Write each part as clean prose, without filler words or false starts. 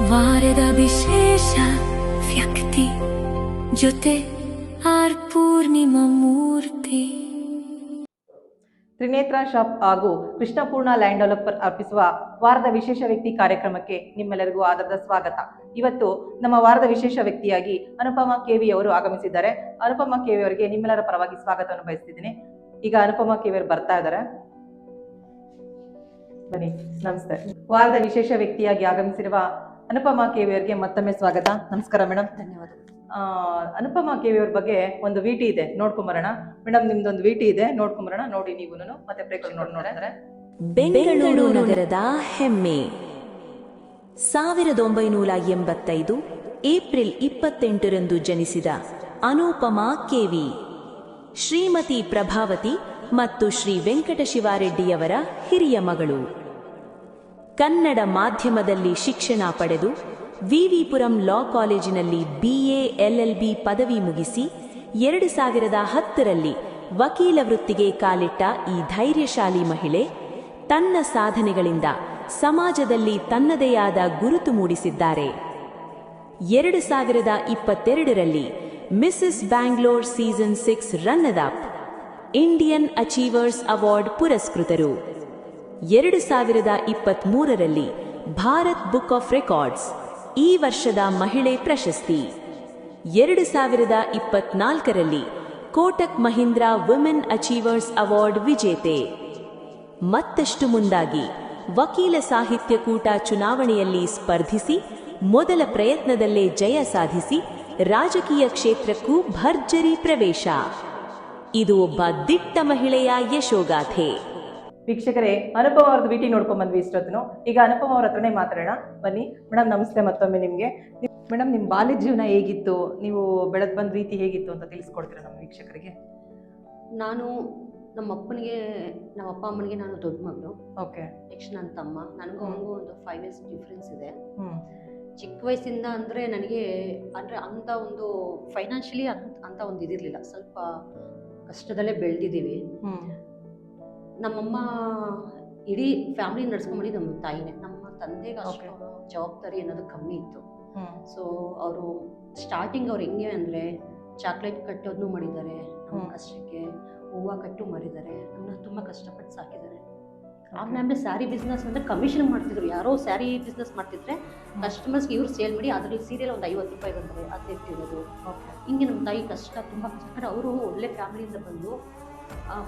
ವಾರದ ವಿಶೇಷ ವ್ಯಕ್ತಿ ಜೊತೆ ಆರ್ ಪೂರ್ಣಿಮಾ ಮೂರ್ತಿ. ತ್ರಿನೇತ್ರ ಶಾಪ್ ಹಾಗೂ ಕೃಷ್ಣಪೂರ್ಣ ಲ್ಯಾಂಡ್ ಡೆವಲಪರ್ ಅರ್ಪಿಸುವ ವಾರದ ವಿಶೇಷ ವ್ಯಕ್ತಿ ಕಾರ್ಯಕ್ರಮಕ್ಕೆ ನಿಮ್ಮೆಲ್ಲರಿಗೂ ಆದರದ ಸ್ವಾಗತ. ಇವತ್ತು ನಮ್ಮ ವಾರದ ವಿಶೇಷ ವ್ಯಕ್ತಿಯಾಗಿ ಅನುಪಮಾ ಕೆವಿ ಅವರು ಆಗಮಿಸಿದ್ದಾರೆ. ಅನುಪಮಾ ಕೆವಿ ಅವರಿಗೆ ನಿಮ್ಮೆಲ್ಲರ ಪರವಾಗಿ ಸ್ವಾಗತವನ್ನು ಬಯಸ್ತಿದ್ದೀನಿ. ಈಗ ಅನುಪಮಾ ಕೆವಿ ಅವರು ಬರ್ತಾ ಇದ್ದಾರೆ. ಬನ್ನಿ. ನಮಸ್ತೆ. ವಾರದ ವಿಶೇಷ ವ್ಯಕ್ತಿಯಾಗಿ ಆಗಮಿಸಿರುವ ಅನುಪಮಾ ಕೆವಿ ಅವರಿಗೆ ಮತ್ತೊಮ್ಮೆ ಸ್ವಾಗತ. ನಮಸ್ಕಾರ ಮೇಡಮ್. ಧನ್ಯವಾದ. ಅನುಪಮಾ ಕೆವಿ ಅವ್ರ ಬಗ್ಗೆ ಒಂದು ವಿಟಿ ಇದೆ, ನೋಡ್ಕೊಂಬರೋಣ. ಮೇಡಮ್, ನಿಮ್ದೊಂದು ವಿಟಿ ಇದೆ, ನೋಡ್ಕೊಂಬರೋಣ. ನೋಡಿ ನೀವು ಮತ್ತೆ ಪ್ರೇಕ್ಷಕರು ನೋಡ್ತಾರೆ. ಬೆಂಗಳೂರು ನಗರದ ಹೆಮ್ಮೆ. 1985 ಏಪ್ರಿಲ್ 28ರಂದು ಜನಿಸಿದ ಅನುಪಮಾ ಕೆವಿ ಶ್ರೀಮತಿ ಪ್ರಭಾವತಿ ಮತ್ತು ಶ್ರೀ ವೆಂಕಟಶಿವಾರೆಡ್ಡಿಯವರ ಹಿರಿಯ ಮಗಳು. ಕನ್ನಡ ಮಾಧ್ಯಮದಲ್ಲಿ ಶಿಕ್ಷಣ ಪಡೆದು ವಿವಿಪುರಂ ಲಾ ಕಾಲೇಜಿನಲ್ಲಿ BA LLB ಪದವಿ ಮುಗಿಸಿ 2010ರಲ್ಲಿ ವಕೀಲ ವೃತ್ತಿಗೆ ಕಾಲಿಟ್ಟ ಈ ಧೈರ್ಯಶಾಲಿ ಮಹಿಳೆ ತನ್ನ ಸಾಧನೆಗಳಿಂದ ಸಮಾಜದಲ್ಲಿ ತನ್ನದೇ ಆದ ಗುರುತು ಮೂಡಿಸಿದ್ದಾರೆ. 2022ರಲ್ಲಿ Mrs Bangalore season 6 runner up Indian achievers award ಪುರಸ್ಕೃತರು. 2023ರಲ್ಲಿ ಭಾರತ್ ಬುಕ್ ಆಫ್ ರೆಕಾರ್ಡ್ಸ್ ಈ ವರ್ಷದ ಮಹಿಳೆ ಪ್ರಶಸ್ತಿ. 2024ರಲ್ಲಿ Kotak Mahindra women achievers award ವಿಜೇತೆ. ಮತ್ತಷ್ಟು ಮುಂದಾಗಿ ವಕೀಲ ಸಾಹಿತ್ಯ ಕೂಟ ಚುನಾವಣೆಯಲ್ಲಿ ಸ್ಪರ್ಧಿಸಿ ಮೊದಲ ಪ್ರಯತ್ನದಲ್ಲೇ ಜಯ ಸಾಧಿಸಿ ರಾಜಕೀಯ ಕ್ಷೇತ್ರಕ್ಕೂ ಭರ್ಜರಿ ಪ್ರವೇಶ. ಇದು ಒಬ್ಬ ದಿಟ್ಟ ಮಹಿಳೆಯ ಯಶೋಗಾಥೆ. ವೀಕ್ಷಕರೇ, ಅನುಪಮ ಅವ್ರದ್ದು ವಿಟಿ ನೋಡ್ಕೊಂಡ್ ಬಂದ್ವಿ ಇಷ್ಟೊತ್ತನು. ಈಗ ಅನುಪಮ ಅವ್ರ ಹತ್ರನೇ ಮಾತಾಡೋಣ. ಬನ್ನಿ ಮೇಡಮ್. ನಮಸ್ತೆ ಮತ್ತೊಮ್ಮೆ ನಿಮ್ಗೆ. ಮೇಡಮ್, ನಿಮ್ ಬಾಲ್ಯ ಜೀವನ ಹೇಗಿತ್ತು, ನೀವು ಬೆಳೆದ್ ಬಂದ ರೀತಿ ಹೇಗಿತ್ತು ಅಂತ ತಿಳಿಸ್ಕೊಡ್ತೀರಾ ನಮ್ಮ ವೀಕ್ಷಕರಿಗೆ? ನಾನು ನಮ್ಮ ಅಪ್ಪ ಅಮ್ಮನಿಗೆ ನಾನು ದೊಡ್ಡ ಮಗಳು. ಓಕೆ. ನೆಕ್ಸ್ಟ್ ನನ್ನ ತಮ್ಮ. ನನಗೂ ಅವನಿಗೂ ಒಂದು 5 years ಡಿಫ್ರೆನ್ಸ್ ಇದೆ. ಚಿಕ್ಕ ವಯಸ್ಸಿಂದ ಅಂದರೆ ನನಗೆ ಅಂಥ ಒಂದು ಫೈನಾನ್ಷಿಯಲಿ ಅಂತ ಒಂದು ಇದಿರಲಿಲ್ಲ. ಸ್ವಲ್ಪ ಕಷ್ಟದಲ್ಲೇ ಬೆಳೆದಿದ್ದೀವಿ. ನಮ್ಮಮ್ಮ ಇಡೀ ಫ್ಯಾಮಿಲಿ ನಡ್ಸ್ಕೊಂಡ್ಬಂದಿದ್ದು ನಮ್ಮ ತಾಯಿನೇ. ನಮ್ಮ ತಂದೆಗೆ ಅಷ್ಟು ಜವಾಬ್ದಾರಿ ಅನ್ನೋದು ಕಮ್ಮಿ ಇತ್ತು. ಸೊ ಅವರು ಸ್ಟಾರ್ಟಿಂಗ್ ಅವ್ರು ಹೆಂಗೆ ಅಂದರೆ ಚಾಕ್ಲೇಟ್ ಕಟ್ಟೋದನ್ನು ಮಾಡಿದ್ದಾರೆ, ನಮ್ಮ ಕಷ್ಟಕ್ಕೆ ಹೂವು ಕಟ್ಟು ಮಾಡಿದ್ದಾರೆ, ನಮ್ಮನ್ನ ತುಂಬ ಕಷ್ಟಪಟ್ಟು ಸಾಕಿದ್ದಾರೆ. ಆಮೇಲೆ ಸ್ಯಾರಿ ಬಿಸ್ನೆಸ್ ಅಂದರೆ ಕಮಿಷನ್ ಮಾಡ್ತಿದ್ರು. ಯಾರೋ ಸ್ಯಾರಿ ಬಿಸ್ನೆಸ್ ಮಾಡ್ತಿದ್ರೆ ಕಸ್ಟಮರ್ಸ್ಗೆ ಇವ್ರು ಸೇಲ್ ಮಾಡಿ ಅದರಲ್ಲಿ ಸೀರಿಯಲ್ ಒಂದು 50 ರೂಪಾಯಿ ಬಂದರೆ ಅದು ಇಟ್ಟಿರೋದು. ಹಿಂಗೆ ನಮ್ಮ ತಾಯಿ ತುಂಬ ಕಷ್ಟಪಟ್ಟು ಅವರು ಒಳ್ಳೆ ಫ್ಯಾಮಿಲಿಯಿಂದ ಬಂದು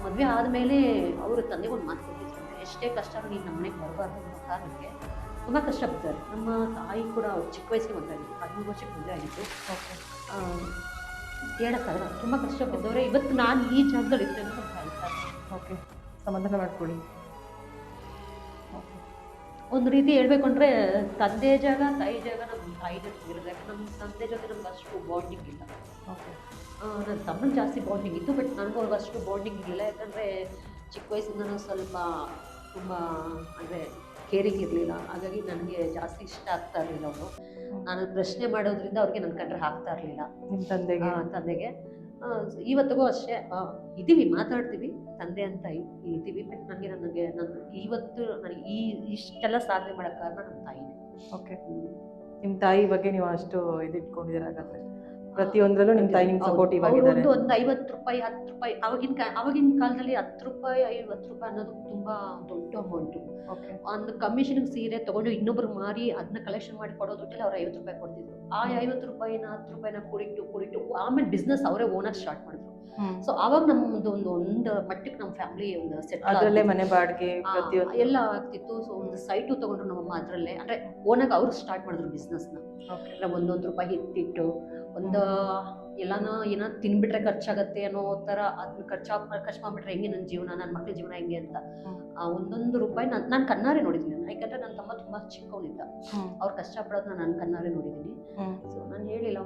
ಮದುವೆ ಆದಮೇಲೆ ಅವರು ತಂದೆಗೆ ಒಂದು ಮಾತು ಕೊಟ್ಟಿದ್ರು, ಎಷ್ಟೇ ಕಷ್ಟ ನೀನು ನಮ್ಮ ಮನೆಗೆ ಬರಬಾರ್ದು ಅನ್ನೋ ಕಾರಣಕ್ಕೆ ತುಂಬ ಕಷ್ಟಪಡ್ತಾರೆ. ನಮ್ಮ ತಾಯಿ ಕೂಡ ಅವ್ರು ಚಿಕ್ಕ ವಯಸ್ಸಿಗೆ ಮದುವೆ ಆಗಿತ್ತು, 13 ವರ್ಷಕ್ಕೆ ಮದುವೆ ಆಗಿತ್ತು. ಹೇಳೋಕ್ಕಾಗಲ್ಲ, ತುಂಬ ಕಷ್ಟಪಟ್ಟವ್ರೆ. ಇವತ್ತು ನಾನು ಈ ಜಾಗದಲ್ಲಿ ಇದ್ದರೆ ಅಂತ ಹೇಳ್ತಾರೆ. ಓಕೆ, ಸಮಾಧಾನ ಮಾಡ್ಕೊಳ್ಳಿ. ಒಂದು ರೀತಿ ಹೇಳ್ಬೇಕು ಅಂದರೆ ತಂದೆ ಜಾಗ ತಾಯಿ ಜಾಗ ನಮ್ಮ ತಾಯಿ ಜೊತೆ ಇರೋದು. ಯಾಕಂದ್ರೆ ನಮ್ಮ ತಂದೆ ಜೊತೆ ನಮ್ಗೆ ಅಷ್ಟು ಬಾಂಡಿಂಗ್ ಇಲ್ಲ. ಓಕೆ. ನನ್ನ ತಮ್ಮನ ಜಾಸ್ತಿ ಬಾಂಡಿಂಗ್ ಇತ್ತು, ಬಟ್ ನನಗೂ ಅವ್ರಿಗೆ ಅಷ್ಟು ಬಾಂಡಿಂಗ್ ಇರಲಿಲ್ಲ. ಯಾಕಂದರೆ ಚಿಕ್ಕ ವಯಸ್ಸಿಂದನೂ ಸ್ವಲ್ಪ ತುಂಬ ಅಂದರೆ ಕೇರಿಂಗ್ ಇರಲಿಲ್ಲ. ಹಾಗಾಗಿ ನನಗೆ ಜಾಸ್ತಿ ಇಷ್ಟ ಆಗ್ತಾ ಇರಲಿಲ್ಲ ಅವರು. ನಾನು ಪ್ರಶ್ನೆ ಮಾಡೋದ್ರಿಂದ ಅವ್ರಿಗೆ ನನ್ನ ಕಂಡ್ರೆ ಆಗ್ತಾ ಇರಲಿಲ್ಲ. ನಿಮ್ಮ ತಂದೆಗೆ ಇವತ್ತಿಗೂ ಅಷ್ಟೇ ಇದ್ದೀವಿ, ಮಾತಾಡ್ತೀವಿ, ತಂದೆ ಅಂತ ಇದ್ದೀವಿ. ಬಟ್ ನನಗೆ ಇವತ್ತು ನನಗೆ ಇಷ್ಟೆಲ್ಲ ಸಾಧನೆ ಮಾಡೋಕ್ಕೆ ಕಾರಣ ನಮ್ಮ ತಾಯಿನೇ. ಓಕೆ. ನಿಮ್ಮ ತಾಯಿ ಬಗ್ಗೆ ನೀವು ಅಷ್ಟು ಇದಿಟ್ಕೊಂಡಿದ್ದೀರ ಹಾಗಾದ್ರೆ? ಪ್ರತಿಯೊಂದರಲ್ಲೂ ನಿಮ್ಮ ತಾಯಿ ನಿಮ್ಗೆ ಸಪೋರ್ಟಿವ್ ಆಗಿದ್ದಾರೆ. ಒಂದು 50 ರೂಪಾಯಿ 10 ರೂಪಾಯಿ ಆವಾಗಿನ ಕಾಲದಲ್ಲಿ 10 ರೂಪಾಯಿ 50 ರೂಪಾಯಿ ಅನ್ನೋದು ತುಂಬ ದೊಡ್ಡ ಅಮೌಂಟು. ಒಂದು ಕಮಿಷನ್ಗೆ ಸೀರೆ ತೊಗೊಂಡು ಇನ್ನೊಬ್ರು ಮಾರಿ ಅದನ್ನ ಕಲೆಕ್ಷನ್ ಮಾಡಿ ಕೊಡೋ ದುಡ್ಡಲ್ಲಿ ಅವ್ರು 50 ರೂಪಾಯಿ ಕೊಡ್ತಿದ್ರು. ಆ 50 ರೂಪಾಯಿನ 10 ರೂಪಾಯಿನ ಕೂಡಿಟ್ಟು ಆಮೇಲೆ ಬಿಸ್ನೆಸ್ ಅವರೇ ಓನರ್ ಸ್ಟಾರ್ಟ್ ಮಾಡಿದ್ರು. ಸೊ ಆವಾಗ ನಮ್ಮದು ಒಂದು ಮಟ್ಟಕ್ಕೆ ನಮ್ಮ ಫ್ಯಾಮಿಲಿ ಒಂದು ಸೆಟ್, ಅದರಲ್ಲೇ ಮನೆ ಬಾಡಿಗೆ ಎಲ್ಲ ಆಗ್ತಿತ್ತು. ಸೊ ಒಂದು ಸೈಟು ತೊಗೊಂಡ್ರು ನಮ್ಮಮ್ಮ. ಅದರಲ್ಲೇ ಅಂದರೆ ಓನಾಗ ಅವ್ರು ಸ್ಟಾರ್ಟ್ ಮಾಡಿದ್ರು ಬಿಸ್ನೆಸ್ನ. ಇಲ್ಲ 1 ರೂಪಾಯಿ ಹಿಟ್ಟಿಟ್ಟು ಒಂದು ಏನೋ ತಿನ್ಬಿಟ್ರೆ ಖರ್ಚಾಗತ್ತೆ ಅನ್ನೋ ಥರ ಅದನ್ನ ಖರ್ಚು ಮಾಡ್ಬಿಟ್ರೆ ಹೆಂಗೆ ನನ್ನ ಜೀವನ, ನನ್ನ ಮಕ್ಕಳ ಜೀವನ ಹೆಂಗೆ ಅಂತ ಒಂದೊಂದು ರೂಪಾಯಿ ನಾನು ಕಣ್ಣಾರೆ ನೋಡಿದ್ದೀನಿ. ಯಾಕಂದರೆ ನನ್ನ ತಮ್ಮ ತುಂಬ ಚಿಕ್ಕವನಿದ್ದ, ಅವ್ರು ಕಷ್ಟಪಡೋದನ್ನ ನಾನು ಕಣ್ಣಾರೆ ನೋಡಿದ್ದೀನಿ. ಸೊ ನಾನು ಹೇಳಿಲ್ಲ,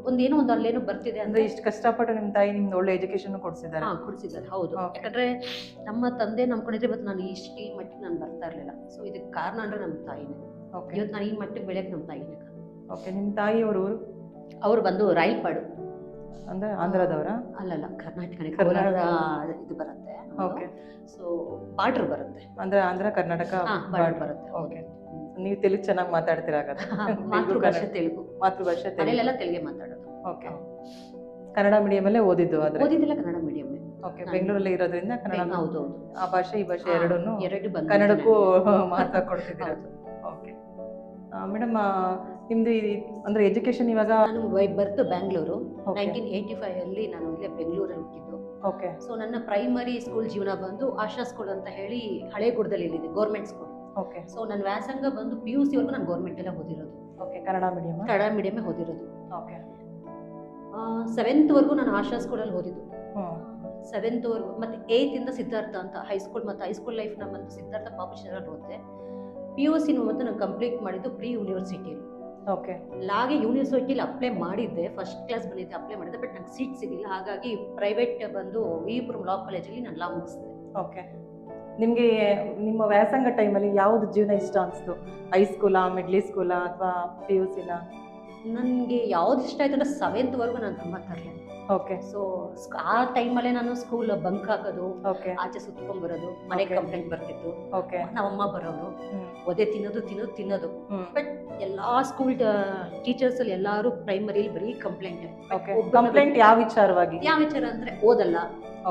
ಒಂದೇನೋ ಒಂದು ಅಲ್ಲೇನೋ ಬರ್ತಿದೆ ಅಂದರೆ ಇಷ್ಟು ಕಷ್ಟಪಟ್ಟು ನಿಮ್ಮ ತಾಯಿ ನಿಮ್ಗೆ ಒಳ್ಳೆ ಎಜುಕೇಶನ್ ಕೊಡಿಸಿದ್ದಾರೆ. ಕೊಡಿಸಿದ್ದಾರೆ, ಹೌದು. ಯಾಕಂದರೆ ನಮ್ಮ ತಂದೆ ನಂಬ್ಕೊಂಡಿದ್ರೆ ಇವತ್ತು ನಾನು ಈ ಮಟ್ಟಿಗೆ ನಾನು ಬರ್ತಾ ಇರಲಿಲ್ಲ. ಸೊ ಇದಕ್ಕೆ ಕಾರಣ ಅಂದರೆ ನಮ್ಮ ತಾಯಿನೇ. ಇವತ್ತು ನಾನು ಈ ಮಟ್ಟಿಗೆ ಬೆಳೆಯೋಕ್ಕೆ ನಮ್ಮ ತಾಯಿನೇ ಕಾರಣ. ಓಕೆ. ನಿಮ್ಮ ತಾಯಿಯವರು ಅವ್ರು ಬಂದು ರಾಯಲ್ಪಾಡು ಅಂದ್ರೆ ಆಂಧ್ರದವರ? ಅಲ್ಲಲ್ಲ, ಕರ್ನಾಟಕನೇ. ಕರ್ನಾಟಕ. ಕೋಲಾರ ಇದು ಬರುತ್ತೆ. ಓಕೆ. ಸೊ ಬಾರ್ಡರ್ ಬರುತ್ತೆ. ಅಂದ್ರೆ ಆಂಧ್ರ ಕರ್ನಾಟಕ ಬಾರ್ಡರ್ ಬರುತ್ತೆ. ಓಕೆ. ನೀವು ತೆಲುಗು ಚೆನ್ನಾಗಿ ಮಾತಾಡ್ತೀರಾ ಹಾಗಾದ್ರೆ? ಮಾತೃಭಾಷೆ ತೆಲುಗು. ಮಾತೃಭಾಷೆ ತೆಲುಗು. ಮನೇಲೆಲ್ಲ ತೆಲುಗೇ ಮಾತಾಡೋದು. ಓಕೆ. ಕನ್ನಡ ಮೀಡಿಯಮಲ್ಲೇ ಓದಿದ್ದು ಆದ್ರೆ? ಓದಿದ್ದೆಲ್ಲ ಕನ್ನಡ ಮೀಡಿಯಂ. ಓಕೆ. ಬೆಂಗಳೂರಲ್ಲಿ ಇರೋದ್ರಿಂದ ಕನ್ನಡ. ಹೌದು. ಆ ಭಾಷೆ ಈ ಭಾಷೆ ಎರಡು ಬಂದು ಕನ್ನಡಕ್ಕೂ ಮಹತ್ವ ಕೊಡ್ತಿದ್ದೀರಾ? ಓಕೆ ಮೇಡಮ್, ನಿಮ್ದು ಅಂದ್ರೆ ಎಜುಕೇಶನ್ ಇವಾಗ? ನಾನು ಬರ್ತು ಬ್ಯಾಂಗ್ಳೂರು. 1985 ಅಲ್ಲಿ ನಾನು ಇಲ್ಲೇ ಬೆಂಗಳೂರಲ್ಲಿ ಹುಟ್ಟಿದ್ದು. ಓಕೆ. ಸೊ ನನ್ನ ಪ್ರೈಮರಿ ಸ್ಕೂಲ್ ಜೀವನ ಬಂದು ಆಶಾ ಸ್ಕೂಲ್ ಅಂತ ಹೇಳಿ ಹಳೇಗುಡದಲ್ಲಿ ಇದೆ, ಗೌರ್ಮೆಂಟ್ ಸ್ಕೂಲ್. ಓಕೆ. ಸೊ ನನ್ನ ವ್ಯಾಸಂಗ ಬಂದು PUC ವರೆಗೂ ನಾನು ಗೌರ್ಮೆಂಟ್ ಎಲ್ಲ ಓದಿರೋದು. ಓಕೆ. ಕನ್ನಡ ಮೀಡಿಯಂ? ಕನ್ನಡ ಮೀಡಿಯಮೇ ಓದಿರೋದು. ಓಕೆ. 7th ವರೆಗೂ ನಾನು ಆಶಾ ಸ್ಕೂಲಲ್ಲಿ ಓದಿದ್ದು. ಹ್ಮ್. 7th ವರೆಗೂ. ಮತ್ತೆ 8th ಇಂದ ಸಿದ್ಧಾರ್ಥ ಅಂತ ಹೈಸ್ಕೂಲ್, ಮತ್ತೆ ಹೈಸ್ಕೂಲ್ ಲೈಫ್ ನ ಬಂದು ಸಿದ್ಧಾರ್ಥ ಪಾಪುಶನಲ್ಲಿ ಓದಿದೆ. PUC ಮತ್ತೆ ನಾನು ಕಂಪ್ಲೀಟ್ ಮಾಡಿದ್ದು ಪ್ರೀ ಯೂನಿವರ್ಸಿಟಿಯಲ್ಲಿ. ಓಕೆ. ಲಾಗೆ ಯೂನಿವರ್ಸಿಟಿಲಿ ಅಪ್ಲೈ ಮಾಡಿದ್ದೆ, ಫಸ್ಟ್ ಕ್ಲಾಸ್ ಬಂದಿದ್ದೆ, ಅಪ್ಲೈ ಮಾಡಿದ್ದೆ. ಬಟ್ ನಂಗೆ ಸೀಟ್ ಸಿಗಲಿಲ್ಲ. ಹಾಗಾಗಿ ಪ್ರೈವೇಟ್ ಬಂದು ವಿಪುರಂ ಲಾ ಕಾಲೇಜಲ್ಲಿ ನಾನು ಲಾ ಮುಗಿಸಿದೆ. ಓಕೆ. ನಿಮಗೆ ನಿಮ್ಮ ವ್ಯಾಸಂಗ ಟೈಮಲ್ಲಿ ಯಾವ್ದು ಜೀವನ ಇಷ್ಟ ಅನಿಸ್ತು? ಹೈಸ್ಕೂಲಾ, ಮಿಡ್ಲಿ ಸ್ಕೂಲಾ, ಅಥವಾ PUCನ? ನನಗೆ ಯಾವ್ದು ಇಷ್ಟ ಆಯ್ತು ಅಂದ್ರೆ 7th ವರೆಗೂ ನಾನು ತುಂಬ ತರಲೆ. ಓಕೆ. ಸೊ ಆ ಟೈಮಲ್ಲೇ ನಾನು ಸ್ಕೂಲ್ ಬಂಕ್ ಹಾಕೋದು, ಓಕೆ, ಆಚೆ ಸುತ್ಕೊಂಡ್ ಬರೋದು, ಮನೆಗೆ Okay. ಕಂಪ್ಲೇಂಟ್ ಬರ್ತಿತ್ತು. ಓಕೆ. ನಮ್ಮಮ್ಮ ಬರೋರು, ಹ್ಮ್. ಒದೆ ತಿನ್ನೋದು. ಹ್ಮ್. ಬಟ್ ಎಲ್ಲಾ ಸ್ಕೂಲ್ ಟೀಚರ್ಸ್ ಅಲ್ಲಿ ಎಲ್ಲಾರು ಪ್ರೈಮರಿಲಿ ಬರೀ ಕಂಪ್ಲೇಂಟ್. ಓಕೆ. ಕಂಪ್ಲೇಂಟ್ ಯಾವ ವಿಚಾರವಾಗಿ? ಯಾವ ವಿಚಾರ ಅಂದ್ರೆ ಓದಲ್ಲ,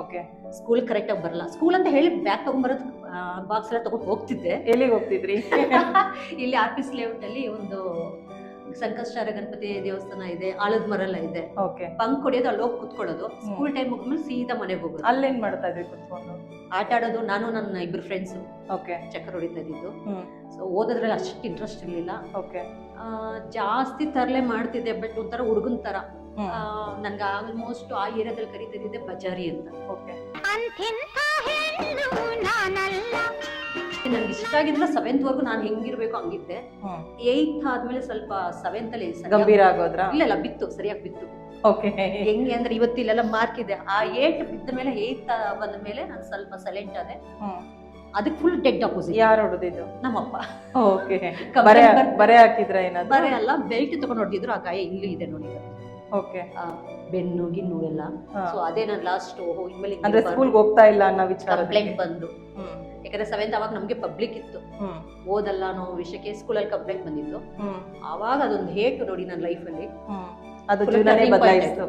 ಓಕೆ. ಸ್ಕೂಲ್ ಕರೆಕ್ಟ್ ಆಗಿ ಬರಲ್ಲ. ಸ್ಕೂಲ್ ಅಂತ ಹೇಳಿ ಬ್ಯಾಗ್ ತಗೊಂಡ್ಬರೋದು, ಬಾಕ್ಸ್ ಎಲ್ಲ ತಗೊಂಡು ಹೋಗ್ತಿದ್ದೆ. ಎಲ್ಲಿಗೆ ಹೋಗ್ತಿದ್ರಿ? ಇಲ್ಲಿ RPC ಲೇಔಟ್ ಅಲ್ಲಿ ಒಂದು ಸಂಕಷ್ಟಾರ ಗಣಪತಿ ದೇವಸ್ಥಾನ ಇದೆ, ಆಳದ ಮರ ಎಲ್ಲ ಇದೆ. ಓಕೆ. ಬಂಕ್ ಹೊಡೆಯೋದು, ಅಲ್ಲಿ ಹೋಗಿ ಕುತ್ಕೊಳ್ಳೋದು. ಸ್ಕೂಲ್ ಟೈಮ್ ಮುಗಿದ್ಮೇಲೆ ಸೀದಾ ಮನೆಗೆ ಹೋಗೋದು. ಅಲ್ಲೇನ್ ಮಾಡ್ತಾ ಇದ್ರಿ ಕುತ್ಕೊಂಡು? ಆಟ ಆಡೋದು. ನಾನು ನನ್ನ ಇಬ್ರು ಫ್ರೆಂಡ್ಸ್ ಓಕೆ. ಚಕ್ಕರ್ ಹೊಡಿತಾ ಇದ್ದಿದ್ದು. ಹ್ಮ್. ಸೊ ಓದೋದ್ರಲ್ಲಿ ಅಷ್ಟು ಇಂಟ್ರೆಸ್ಟ್ ಇರಲಿಲ್ಲ. ಓಕೆ. ಜಾಸ್ತಿ ತರಲೆ ಮಾಡ್ತಿದ್ದೆ. ಬಟ್ ಒಂಥರ ಹುಡುಗನ್ ತರ. ಹ್ಮ್. ನನ್ಗೆ ಆಲ್ಮೋಸ್ಟ್ ಆ ಏರಿಯಾದಲ್ಲಿ ಕರೀತಿದ್ದೆ ಬಜಾರಿ ಅಂತ. ಓಕೆ. ನನ್ಗೆ ಇಷ್ಟ ಆಗಿದ್ರೆ 7th ವರೆಗೂ ನಾನು ಹೆಂಗಿರ್ಬೇಕು ಹಂಗಿದ್ದೆ. ಹ್ಮ್. 8th ಆದ್ಮೇಲೆ ಸ್ವಲ್ಪ 7th ಅಲ್ಲಿ ಗಂಭೀರ ಆಗೋದ್ರ? ಇಲ್ಲ ಬಿತ್ತು, ಸರಿಯಾಗಿ ಬಿತ್ತು. ಓಕೆ. ಹೆಂಗೆ ಅಂದ್ರೆ ಇವತ್ತು ಇಲ್ಲೆಲ್ಲ ಮಾರ್ಕ್ ಇದೆ. ಆ 8 ಬಿದ್ದ ಮೇಲೆ 8th ಬಂದ ಮೇಲೆ ನಾನು ಸ್ವಲ್ಪ ಸೈಲೆಂಟ್ ಆದೆ. ಹ್ಮ್. ಅದಕ್ಕೆ ಫುಲ್ ಡೆಡ್ ಅಪೋಸಿಟ್. ಯಾರು ಹೊಡೆದಿದ್ದು? ನಮ್ಮಪ್ಪ. ಓಕೆ. ಬರೆ ಹಾಕಿದ್ರ ಏನಾದ್ರು? ಬರೆ ಅಲ್ಲ, ಬೆಲ್ಟ್ ತಗೊಂಡು ಹೊಡೆದಿದ್ರು. ಆ ಗಾಯ ಇಲ್ಲಿ ಇದೆ ನೋಡಿ. ಓಕೆ. ಬೆನ್ನು ಗಿನ್ನು ಎಲ್ಲ. ಹಾ. ಸೊ ಅದೇ ನಾನು ಲಾಸ್ಟ್ ಇನ್ಮೇಲೆ ಅಂದ್ರೆ ಸ್ಕೂಲ್ಗೆ ಹೋಗ್ತಾ ಇಲ್ಲ ಅನ್ನೋ ವಿಚಾರ ಕಂಪ್ಲೇಂಟ್ ಬಂದು. ಹ್ಮ್. ಯಾಕಂದ್ರೆ 7th ಅವಾಗ ನಮ್ಗೆ ಪಬ್ಲಿಕ್ ಇತ್ತು, ಹ್ಮ್. ಓದಲ್ಲ ಅನ್ನೋ ವಿಷಯಕ್ಕೆ ಸ್ಕೂಲಲ್ಲಿ ಕಂಪ್ಲೇಂಟ್ ಬಂದಿತ್ತು. ಹ್ಮ್. ಅವಾಗ ಅದೊಂದು ಹೇಟ್ ನೋಡಿ ನನ್ನ ಲೈಫಲ್ಲಿ. ಹ್ಮ್. ಅದು ಜೀವನನೇ ಬದಲಾಯಿಸ್ತು.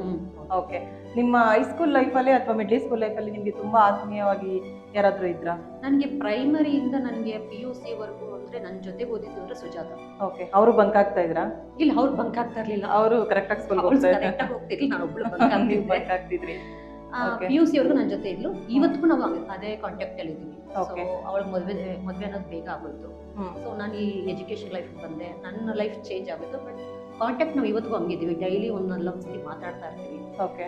ಓಕೆ. ನಿಮ್ಮ ಹೈಸ್ಕೂಲ್ ಲೈಫಲ್ಲಿ ಅಥವಾ ಮಿಡ್ಲಿ ಸ್ಕೂಲ್ ಲೈಫಲ್ಲಿ ನಿಮ್ಗೆ ತುಂಬಾ ಆತ್ಮೀಯವಾಗಿ ಯಾರಾದ್ರೂ ಇದ್ರಾ? ನನಗೆ ಪ್ರೈಮರಿಯಿಂದ ನನಗೆ PUC ವರೆಗೂ ಅಂದ್ರೆ ನನ್ನ ಜೊತೆಗೆ ಓದಿದ್ದು ಅಂದ್ರೆ ಸುಜಾತ. ಓಕೆ. ಅವರು ಬಂಕ್ ಆಗ್ತಾ ಇದ್ರಾ? ಇಲ್ಲ, ಅವ್ರು ಬಂಕ್ ಆಗ್ತಾ ಇರ್ಲಿಲ್ಲ. ಅವರು ಕರೆಕ್ಟ್ ಆಗಿ ಸ್ಕೂಲ್ ಹೋಗ್ತಿರ್ಲಿಲ್ಲ, ನಾನು ಒಬ್ಳು ಬಂಕ್ ಆಗ್ತಿದ್ರಿ. PUC ವರೆಗೂ ನನ್ನ ಜೊತೆ ಇದ್ಲು. ಇವತ್ತಿಗೂ ನಾವು ಅದೇ ಕಾಂಟ್ಯಾಕ್ಟ್ ಅಲ್ಲಿ ಇದ್ದೀವಿ. Okay. ಅವಳ ಮದ್ವೆ ಅನ್ನೋದು ಬೇಗ ಆಗೋಯ್ತು. ಹ್ಮ್. ಸೊ ನಾನು ಈ ಎಜುಕೇಶನ್ ಲೈಫ್ ಬಂದೆ, ನನ್ನ ಲೈಫ್ ಚೇಂಜ್ ಆಗೋಯ್ತು. ಬಟ್ ಕಾಂಟ್ಯಾಕ್ಟ್ ನಾವು ಇವತ್ತಿಗೂ ಹಂಗಿದ್ದೀವಿ. ಡೈಲಿ ಒಂದೊಂದು ಸತಿ ಮಾತಾಡ್ತಾ ಇರ್ತೀವಿ. ಓಕೆ.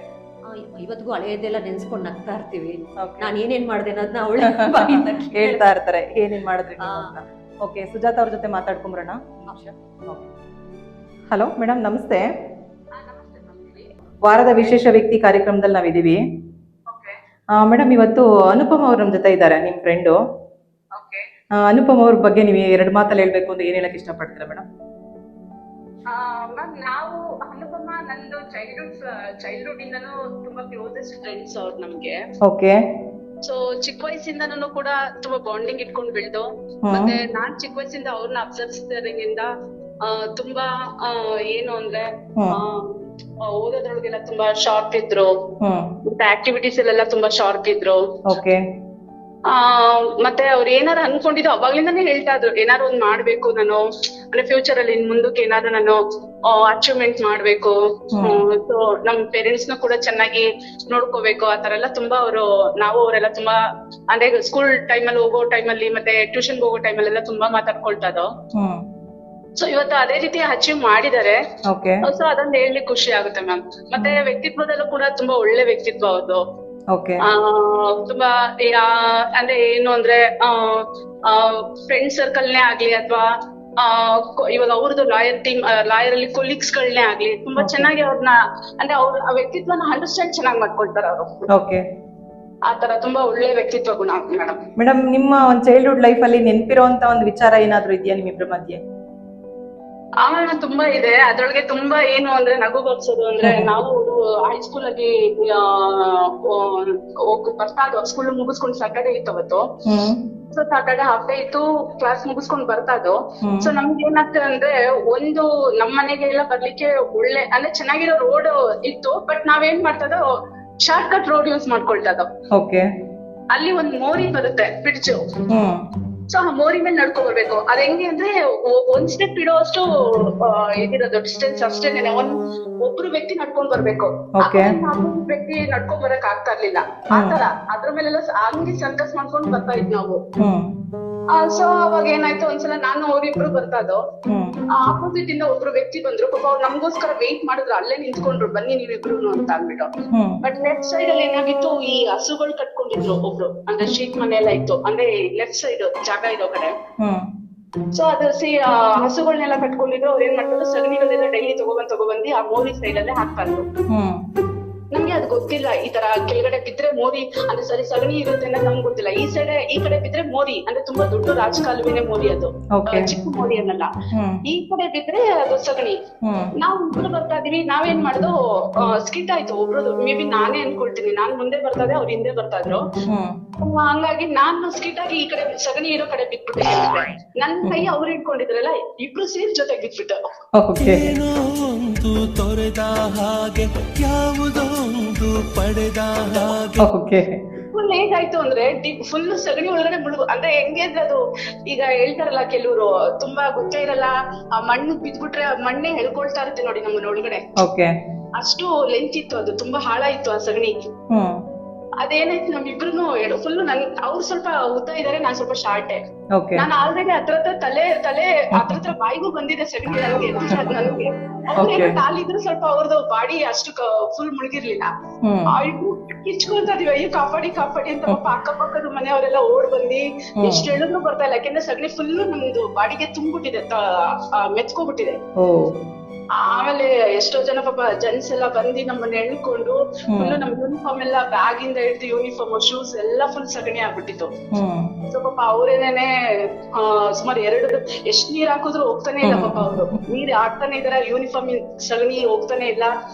ಇವತ್ತಿಗೂ ಹಳೆಯದೆಲ್ಲ ನೆನ್ಸ್ಕೊಂಡು ನಗ್ತಾ ಇರ್ತೀವಿ. ಓಕೆ. ನಾನು ಏನೇನ್ ಮಾಡ್ದೆ ಅನ್ನೋದನ್ನ ಅವಳ ಬಾಯಿಂದ ಹೇಳ್ತಾ ಇರ್ತಾರೆ ಏನೇನ್ ಮಾಡಿದ್ರಿ ನೀವು ಅಂತ. ಓಕೆ. ಸುಜಾತ ಅವ್ರ ಜೊತೆ ಮಾತಾಡ್ಕೊಂಬರೋಣ. ಹಲೋ ಮೇಡಮ್, ನಮಸ್ತೆ. ವಾರದ ವಿಶೇಷ ವ್ಯಕ್ತಿ ಕಾರ್ಯಕ್ರಮದಲ್ಲಿ ನಾವಿದ್ದೀವಿ. ಮೇಡಮ್, ಇವತ್ತು ಅನುಪಮ ಅವ್ರು ನಮ್ಮ ಜೊತೆ ಇದ್ದಾರೆ, ನಿಮ್ ಫ್ರೆಂಡು. ಅನುಪಮ ಅವ್ರ ಬಗ್ಗೆ ನೀವು 2 ಮಾತಲ್ಲಿ ಹೇಳ್ಬೇಕು ಅಂದ್ರೆ ಏನ್ ಹೇಳಕ್ ಇಷ್ಟಪಡ್ತೀರಾ ಮೇಡಮ್? ಮ್ಯಾಮ್, ನಾವು ಅನುಪಮ ನಂದು ಚೈಲ್ಡ್ಹುಡ್ ಇಂದನೂ ತುಂಬಾ ಕ್ಲೋಸೆಸ್ಟ್ ಫ್ರೆಂಡ್ಸ್ ಅವ್ರು ನಮ್ಗೆ. ಓಕೆ. ಸೊ ಚಿಕ್ಕ ವಯಸ್ಸಿಂದನೂ ಕೂಡ ತುಂಬಾ ಬಾಂಡಿಂಗ್ ಇಟ್ಕೊಂಡು ಬೆಳ್ದು, ಮತ್ತೆ ನಾನ್ ಚಿಕ್ಕ ವಯಸ್ಸಿಂದ ಅವ್ರನ್ನ ಅಬ್ಸರ್ವ್ಸಿದಾಗಿಂದ ತುಂಬಾ ಏನು ಅಂದ್ರೆ ಓದೋದ್ರೊಳಗೆಲ್ಲ ತುಂಬಾ ಶಾರ್ಪ್ ಇದ್ರು, ಮತ್ತೆ ಆಕ್ಟಿವಿಟೀಸ್ ಅಲ್ಲೆಲ್ಲ ತುಂಬಾ ಶಾರ್ಪ್ ಇದ್ರು. ಓಕೆ. ಮತ್ತೆ ಅವ್ರು ಏನಾರ ಅನ್ಕೊಂಡಿದ್ದು ಅವಾಗ್ಲಿಂದಾನೇ ಹೇಳ್ತಾ ಇದ್ರು, ಏನಾರು ಒಂದ್ ಮಾಡ್ಬೇಕು ನಾನು, ಅಂದ್ರೆ ಫ್ಯೂಚರ್ ಅಲ್ಲಿ ಮುಂದಕ್ಕೆ ಏನಾದ್ರು ನಾನು ಅಚೀವ್ಮೆಂಟ್ ಮಾಡ್ಬೇಕು, ಸೊ ನಮ್ ಪೇರೆಂಟ್ಸ್ ನ ಕೂಡ ಚೆನ್ನಾಗಿ ನೋಡ್ಕೋಬೇಕು, ಆತರ ಎಲ್ಲ ತುಂಬಾ ಅವರೆಲ್ಲ ತುಂಬಾ ಅಂದ್ರೆ ಸ್ಕೂಲ್ ಟೈಮಲ್ಲಿ ಹೋಗೋ ಟೈಮಲ್ಲಿ ಮತ್ತೆ ಟ್ಯೂಷನ್ ಹೋಗೋ ಟೈಮಲ್ಲೆಲ್ಲ ತುಂಬಾ ಮಾತಾಡ್ಕೊಳ್ತಾ ಇದ್ದೋ. ಸೊ ಇವತ್ತು ಅದೇ ರೀತಿ ಅಚೀವ್ ಮಾಡಿದ್ದಾರೆ. ಸೊ ಅದೊಂದು ಹೇಳಿ ಖುಷಿ ಆಗುತ್ತೆ ಮ್ಯಾಮ್. ಮತ್ತೆ ವ್ಯಕ್ತಿತ್ವದಲ್ಲೂ ಕೂಡ ತುಂಬಾ ಒಳ್ಳೆ ವ್ಯಕ್ತಿತ್ವ ಅವ್ರದ್ದು. ತುಂಬಾ ಅಂದ್ರೆ ಏನು ಅಂದ್ರೆ ಫ್ರೆಂಡ್ ಸರ್ಕಲ್ನೇ ಆಗ್ಲಿ ಅಥವಾ ಇವಾಗ ಅವ್ರದ್ದು ಲಾಯರ್ ಅಲ್ಲಿ ಕೊಲೀಗ್ಸ್ ಗಳನ್ನೇ ಆಗ್ಲಿ ತುಂಬಾ ಚೆನ್ನಾಗಿ ಅವ್ರನ್ನ ಅಂದ್ರೆ ಅವ್ರ ಆ ವ್ಯಕ್ತಿತ್ವನ ಅಂಡರ್ಸ್ಟ್ಯಾಂಡ್ ಚೆನ್ನಾಗಿ ಮಾಡ್ಕೊಳ್ತಾರ ಅವರು. ಆತರ ತುಂಬಾ ಒಳ್ಳೆ ವ್ಯಕ್ತಿತ್ವ ಗುಣ ಮೇಡಮ್. ಮೇಡಮ್, ನಿಮ್ಮ ಒಂದು ಚೈಲ್ಡ್ಹುಡ್ ಲೈಫ್ ಅಲ್ಲಿ ನೆನಪಿರುವಂತ ಒಂದು ವಿಚಾರ ಏನಾದ್ರು ಇದೆಯಾ ನಿಮ್ಮಿಬ್ಬರ ಮಧ್ಯೆ? ತುಂಬಾ ಇದೆ. ಅದ್ರೊಳಗೆ ತುಂಬಾ ಏನು ಅಂದ್ರೆ ನಗು ಬರ್ಸೋದು ಅಂದ್ರೆ ನಾವು ಹೈಸ್ಕೂಲ್ ಆಗಿ ಬರ್ತಾ ಸ್ಕೂಲ್ ಮುಗಿಸ್ಕೊಂಡು ಸಾಟರ್ಡೆ ಇತ್ತು ಅವತ್ತು. ಸೊ ಸಾಟರ್ಡೆ ಹಾಫ್ ಡೇ ಇತ್ತು, ಕ್ಲಾಸ್ ಮುಗಿಸ್ಕೊಂಡ್ ಬರ್ತಾ ಇದ್ದೋ. ಸೊ ನಮ್ಗೆ ಏನಾಗ್ತದೆ ಅಂದ್ರೆ ಒಂದು ನಮ್ ಮನೆಗೆಲ್ಲ ಬರ್ಲಿಕ್ಕೆ ಒಳ್ಳೆ ಅಂದ್ರೆ ಚೆನ್ನಾಗಿರೋ ರೋಡ್ ಇತ್ತು, ಬಟ್ ನಾವೇನ್ ಮಾಡ್ತಾ ಇದ್ದೋ ಶಾರ್ಟ್ ಕಟ್ ರೋಡ್ ಯೂಸ್ ಮಾಡ್ಕೊಳ್ತಾ ಇದ್ದೋ. ಓಕೆ. ಅಲ್ಲಿ ಒಂದ್ ಮೋರಿ ಬರುತ್ತೆ ಬ್ರಿಡ್ಜ್. ಸೊ ಆ ಮೋರಿ ಮೇಲೆ ನಡ್ಕೊಂಡ್ ಬರ್ಬೇಕು. ಅದ್ ಹೆಂಗೆ ಅಂದ್ರೆ ಒಂದ್ ಸ್ಟೆಪ್ ಇಡೋಷ್ಟು ಇದಿರೋದು ಡಿಸ್ಟೆನ್ಸ್ ಅಷ್ಟೇನೆ. ಒಬ್ರು ವ್ಯಕ್ತಿ ನಡ್ಕೊಂಡ್ ಬರ್ಬೇಕು. ವ್ಯಕ್ತಿ ನಡ್ಕೊಂಡ್ ಬರಕ್ ಆಗ್ತಾ ಇರ್ಲಿಲ್ಲ. ಆತರ ಅದ್ರ ಮೇಲೆಲ್ಲ ಹಂಗೆ ಸರ್ಕಸ್ ಮಾಡ್ಕೊಂಡ್ ಬರ್ತಾ ಇದ್ ನಾವು. ಸೊ ಅವಾಗ ಏನಾಯ್ತು, ಒಂದ್ಸಲ ನಾನು ಅವ್ರಿಬ್ರು ಬರ್ತಾ ಇದ್ದೋ. ಆಪೋಸಿಟ್ ಇಂದ ಒಬ್ರು ವ್ಯಕ್ತಿ ಬಂದ್ರು. ಪಾಪ ಅವ್ರು ನಮ್ಗೋಸ್ಕರ ವೇಟ್ ಮಾಡಿದ್ರು, ಅಲ್ಲೇ ನಿಂತ್ಕೊಂಡ್ರು, ಬನ್ನಿ ನೀವಿಬ್ರು ಅಂತ ಅಂದ್ಬಿಟ್ಟು. ಬಟ್ ಲೆಫ್ಟ್ ಸೈಡ್ ಅಲ್ಲಿ ಏನಾಗಿತ್ತು, ಈ ಹಸುಗಳು ಕಟ್ಕೊಂಡಿದ್ರು ಒಬ್ರು. ಅಂದ್ರೆ ಶೀಟ್ ಮನೆ ಎಲ್ಲ ಇತ್ತು, ಅಂದ್ರೆ ಲೆಫ್ಟ್ ಸೈಡ್ ಜಾಗ ಇರೋ ಕಡೆ. ಸೊ ಅದು ಹಸುಗಳನ್ನೆಲ್ಲ ಕಟ್ಕೊಂಡಿದ್ರು. ಅವ್ರು ಏನ್ ಮಾಡ್ತಾರೆ, ಸಗಣಿಗಳೆಲ್ಲ ಡೈಲಿ ತಗೊಬಂದಿ ಆ ಮೋರಿ ಸೈಡ್ ಅಲ್ಲೇ ಹಾಕ್ತಾ ಇದ್ರು. ನಮ್ಗೆ ಅದು ಗೊತ್ತಿಲ್ಲ, ಈ ತರ ಕೆಳಗಡೆ ಬಿದ್ರೆ ಮೋರಿ ಅಂದ್ರೆ ಸಗಣಿ ಇರುತ್ತೆ ಅನ್ನೋದು ನಮ್ಗೆ ಗೊತ್ತಿಲ್ಲ. ಈ ಕಡೆ ಬಿದ್ರೆ ಮೋರಿ ಅಂದ್ರೆ ತುಂಬಾ ದೊಡ್ಡ ರಾಜಕಾಲುವೆನೆ ಮೋರಿ, ಅದು ಚಿಕ್ಕ ಮೋರಿ ಅನ್ನಲ್ಲ. ಈ ಕಡೆ ಬಿದ್ರೆ ಅದು ಸಗಣಿ. ನಾವು ಇಬ್ರು ಬರ್ತಾ ಇದೀವಿ. ನಾವೇನ್ ಮಾಡುದು, ಸ್ಕಿಟ್ ಆಯ್ತು ಒಬ್ರದ್ದು. ಮೇ ಬಿ ನಾನೇ ಅನ್ಕೊಳ್ತೀನಿ, ನಾನ್ ಮುಂದೆ ಬರ್ತಾ ಇದ್ದೆ, ಅವ್ರ ಹಿಂದೆ ಬರ್ತಾ ಇದ್ರು. ಹಂಗಾಗಿ ನಾನು ಸ್ಕಿಟ್ ಆಗಿ ಈ ಕಡೆ ಸಗಣಿ ಇರೋ ಕಡೆ ಬಿಟ್ಬಿಟ್ಟೆ. ನನ್ ಕೈ ಅವ್ರು ಇಟ್ಕೊಂಡಿದ್ರಲ್ಲ, ಇಬ್ರು ಸೇರಿ ಜೊತೆಗೆ ಬಿಟ್ಬಿಟ್ಟು. ಫುಲ್ ಹೇಗಾಯ್ತು ಅಂದ್ರೆ ಫುಲ್ ಸಗಣಿ ಒಳಗಡೆ ಮುಳುಗು. ಅಂದ್ರೆ ಹೆಂಗೆ ಅಂದ್ರೆ ಅದು ಈಗ ಹೇಳ್ತಾರಲ್ಲ ಕೆಲವ್ರು, ತುಂಬಾ ಗೊತ್ತೇ ಇರಲ್ಲ, ಆ ಮಣ್ಣು ಬಿದ್ಬಿಟ್ರೆ ಆ ಮಣ್ಣೆ ಎಳ್ಕೊಳ್ತಾ ಇರುತ್ತೆ ನೋಡಿ ನಮ್ಮನ್ನ ಒಳಗಡೆ. ಅಷ್ಟು ಲೆಂತ್ ಇತ್ತು ಅದು, ತುಂಬಾ ಹಾಳ ಇತ್ತು ಆ ಸಗಣಿ. ಅದೇನಾಯ್ತು, ನಮ್ಮಿಬ್ರು ಫುಲ್ ಅವ್ರು ಸ್ವಲ್ಪ ಉದ್ದ ಇದಾರೆ, ನಾನ್ ಸ್ವಲ್ಪ ಶಾರ್ಟೆ. ನಾನು ಆಲ್ರೆಡಿ ಹತ್ರ ತಲೆ ಹತ್ರ ಬಾಯಿಗೂ ಬಂದಿದೆ ಸಗಣಿ ನನ್ಗೆ. ಅವ್ರೇನೋ ಕಾಲಿದ್ರು, ಸ್ವಲ್ಪ ಅವ್ರದ್ದು ಬಾಡಿ ಅಷ್ಟು ಫುಲ್ ಮುಳುಗಿರ್ಲಿಲ್ಲ. ಕಿಚ್ಕೊಳ್ತಾ ಇದೀವಿ, ಅಯ್ಯೋ ಕಾಪಾಡಿ ಅಂತ. ಪಾಪ ಅಕ್ಕಪಕ್ಕದ ಮನೆಯವರೆಲ್ಲ ಓಡ್ ಬಂದಿ ಎಷ್ಟು ಹೇಳಿದ್ರು ಬರ್ತಾ ಇಲ್ಲ. ಯಾಕೆಂದ್ರೆ ಸಗಣಿ ಫುಲ್ ನಮ್ದು ಬಾಡಿಗೆ ತುಂಬಿಟ್ಟಿದೆ, ಮೆತ್ಕೊಬಿಟ್ಟಿದೆ. ಆಮೇಲೆ ಎಷ್ಟೋ ಜನ ಪಾಪ ಜೆಂಟ್ಸ್ ಎಲ್ಲ ಬಂದಿ ನಮ್ಮನ್ನ ಎಳ್ಕೊಂಡು ಫುಲ್ ನಮ್ ಯೂನಿಫಾರ್ಮ್ ಎಲ್ಲ ಬ್ಯಾಗ್ ಇಂದ ಹಿಡಿದು ಯೂನಿಫಾರ್ಮ್, ಶೂಸ್ ಎಲ್ಲ ಫುಲ್ ಸಗಣಿ ಆಗ್ಬಿಟ್ಟಿತ್ತು. ಸೊ ಪಾಪ ಅವ್ರೇನೇನೆ ಸುಮಾರು ಎಷ್ಟ್ ನೀರ್ ಹಾಕಿದ್ರು ಹೋಗ್ತಾನೆ ಇಲ್ಲ. ಪಾಪ ಅವ್ರು ನೀರ್ ಹಾಕ್ತಾನೆ ಇದಾರೆ, ಯೂನಿಫಾರ್ಮ್ ಸಗಣಿ ಹೋಗ್ತಾನೆ ಇಲ್ಲ.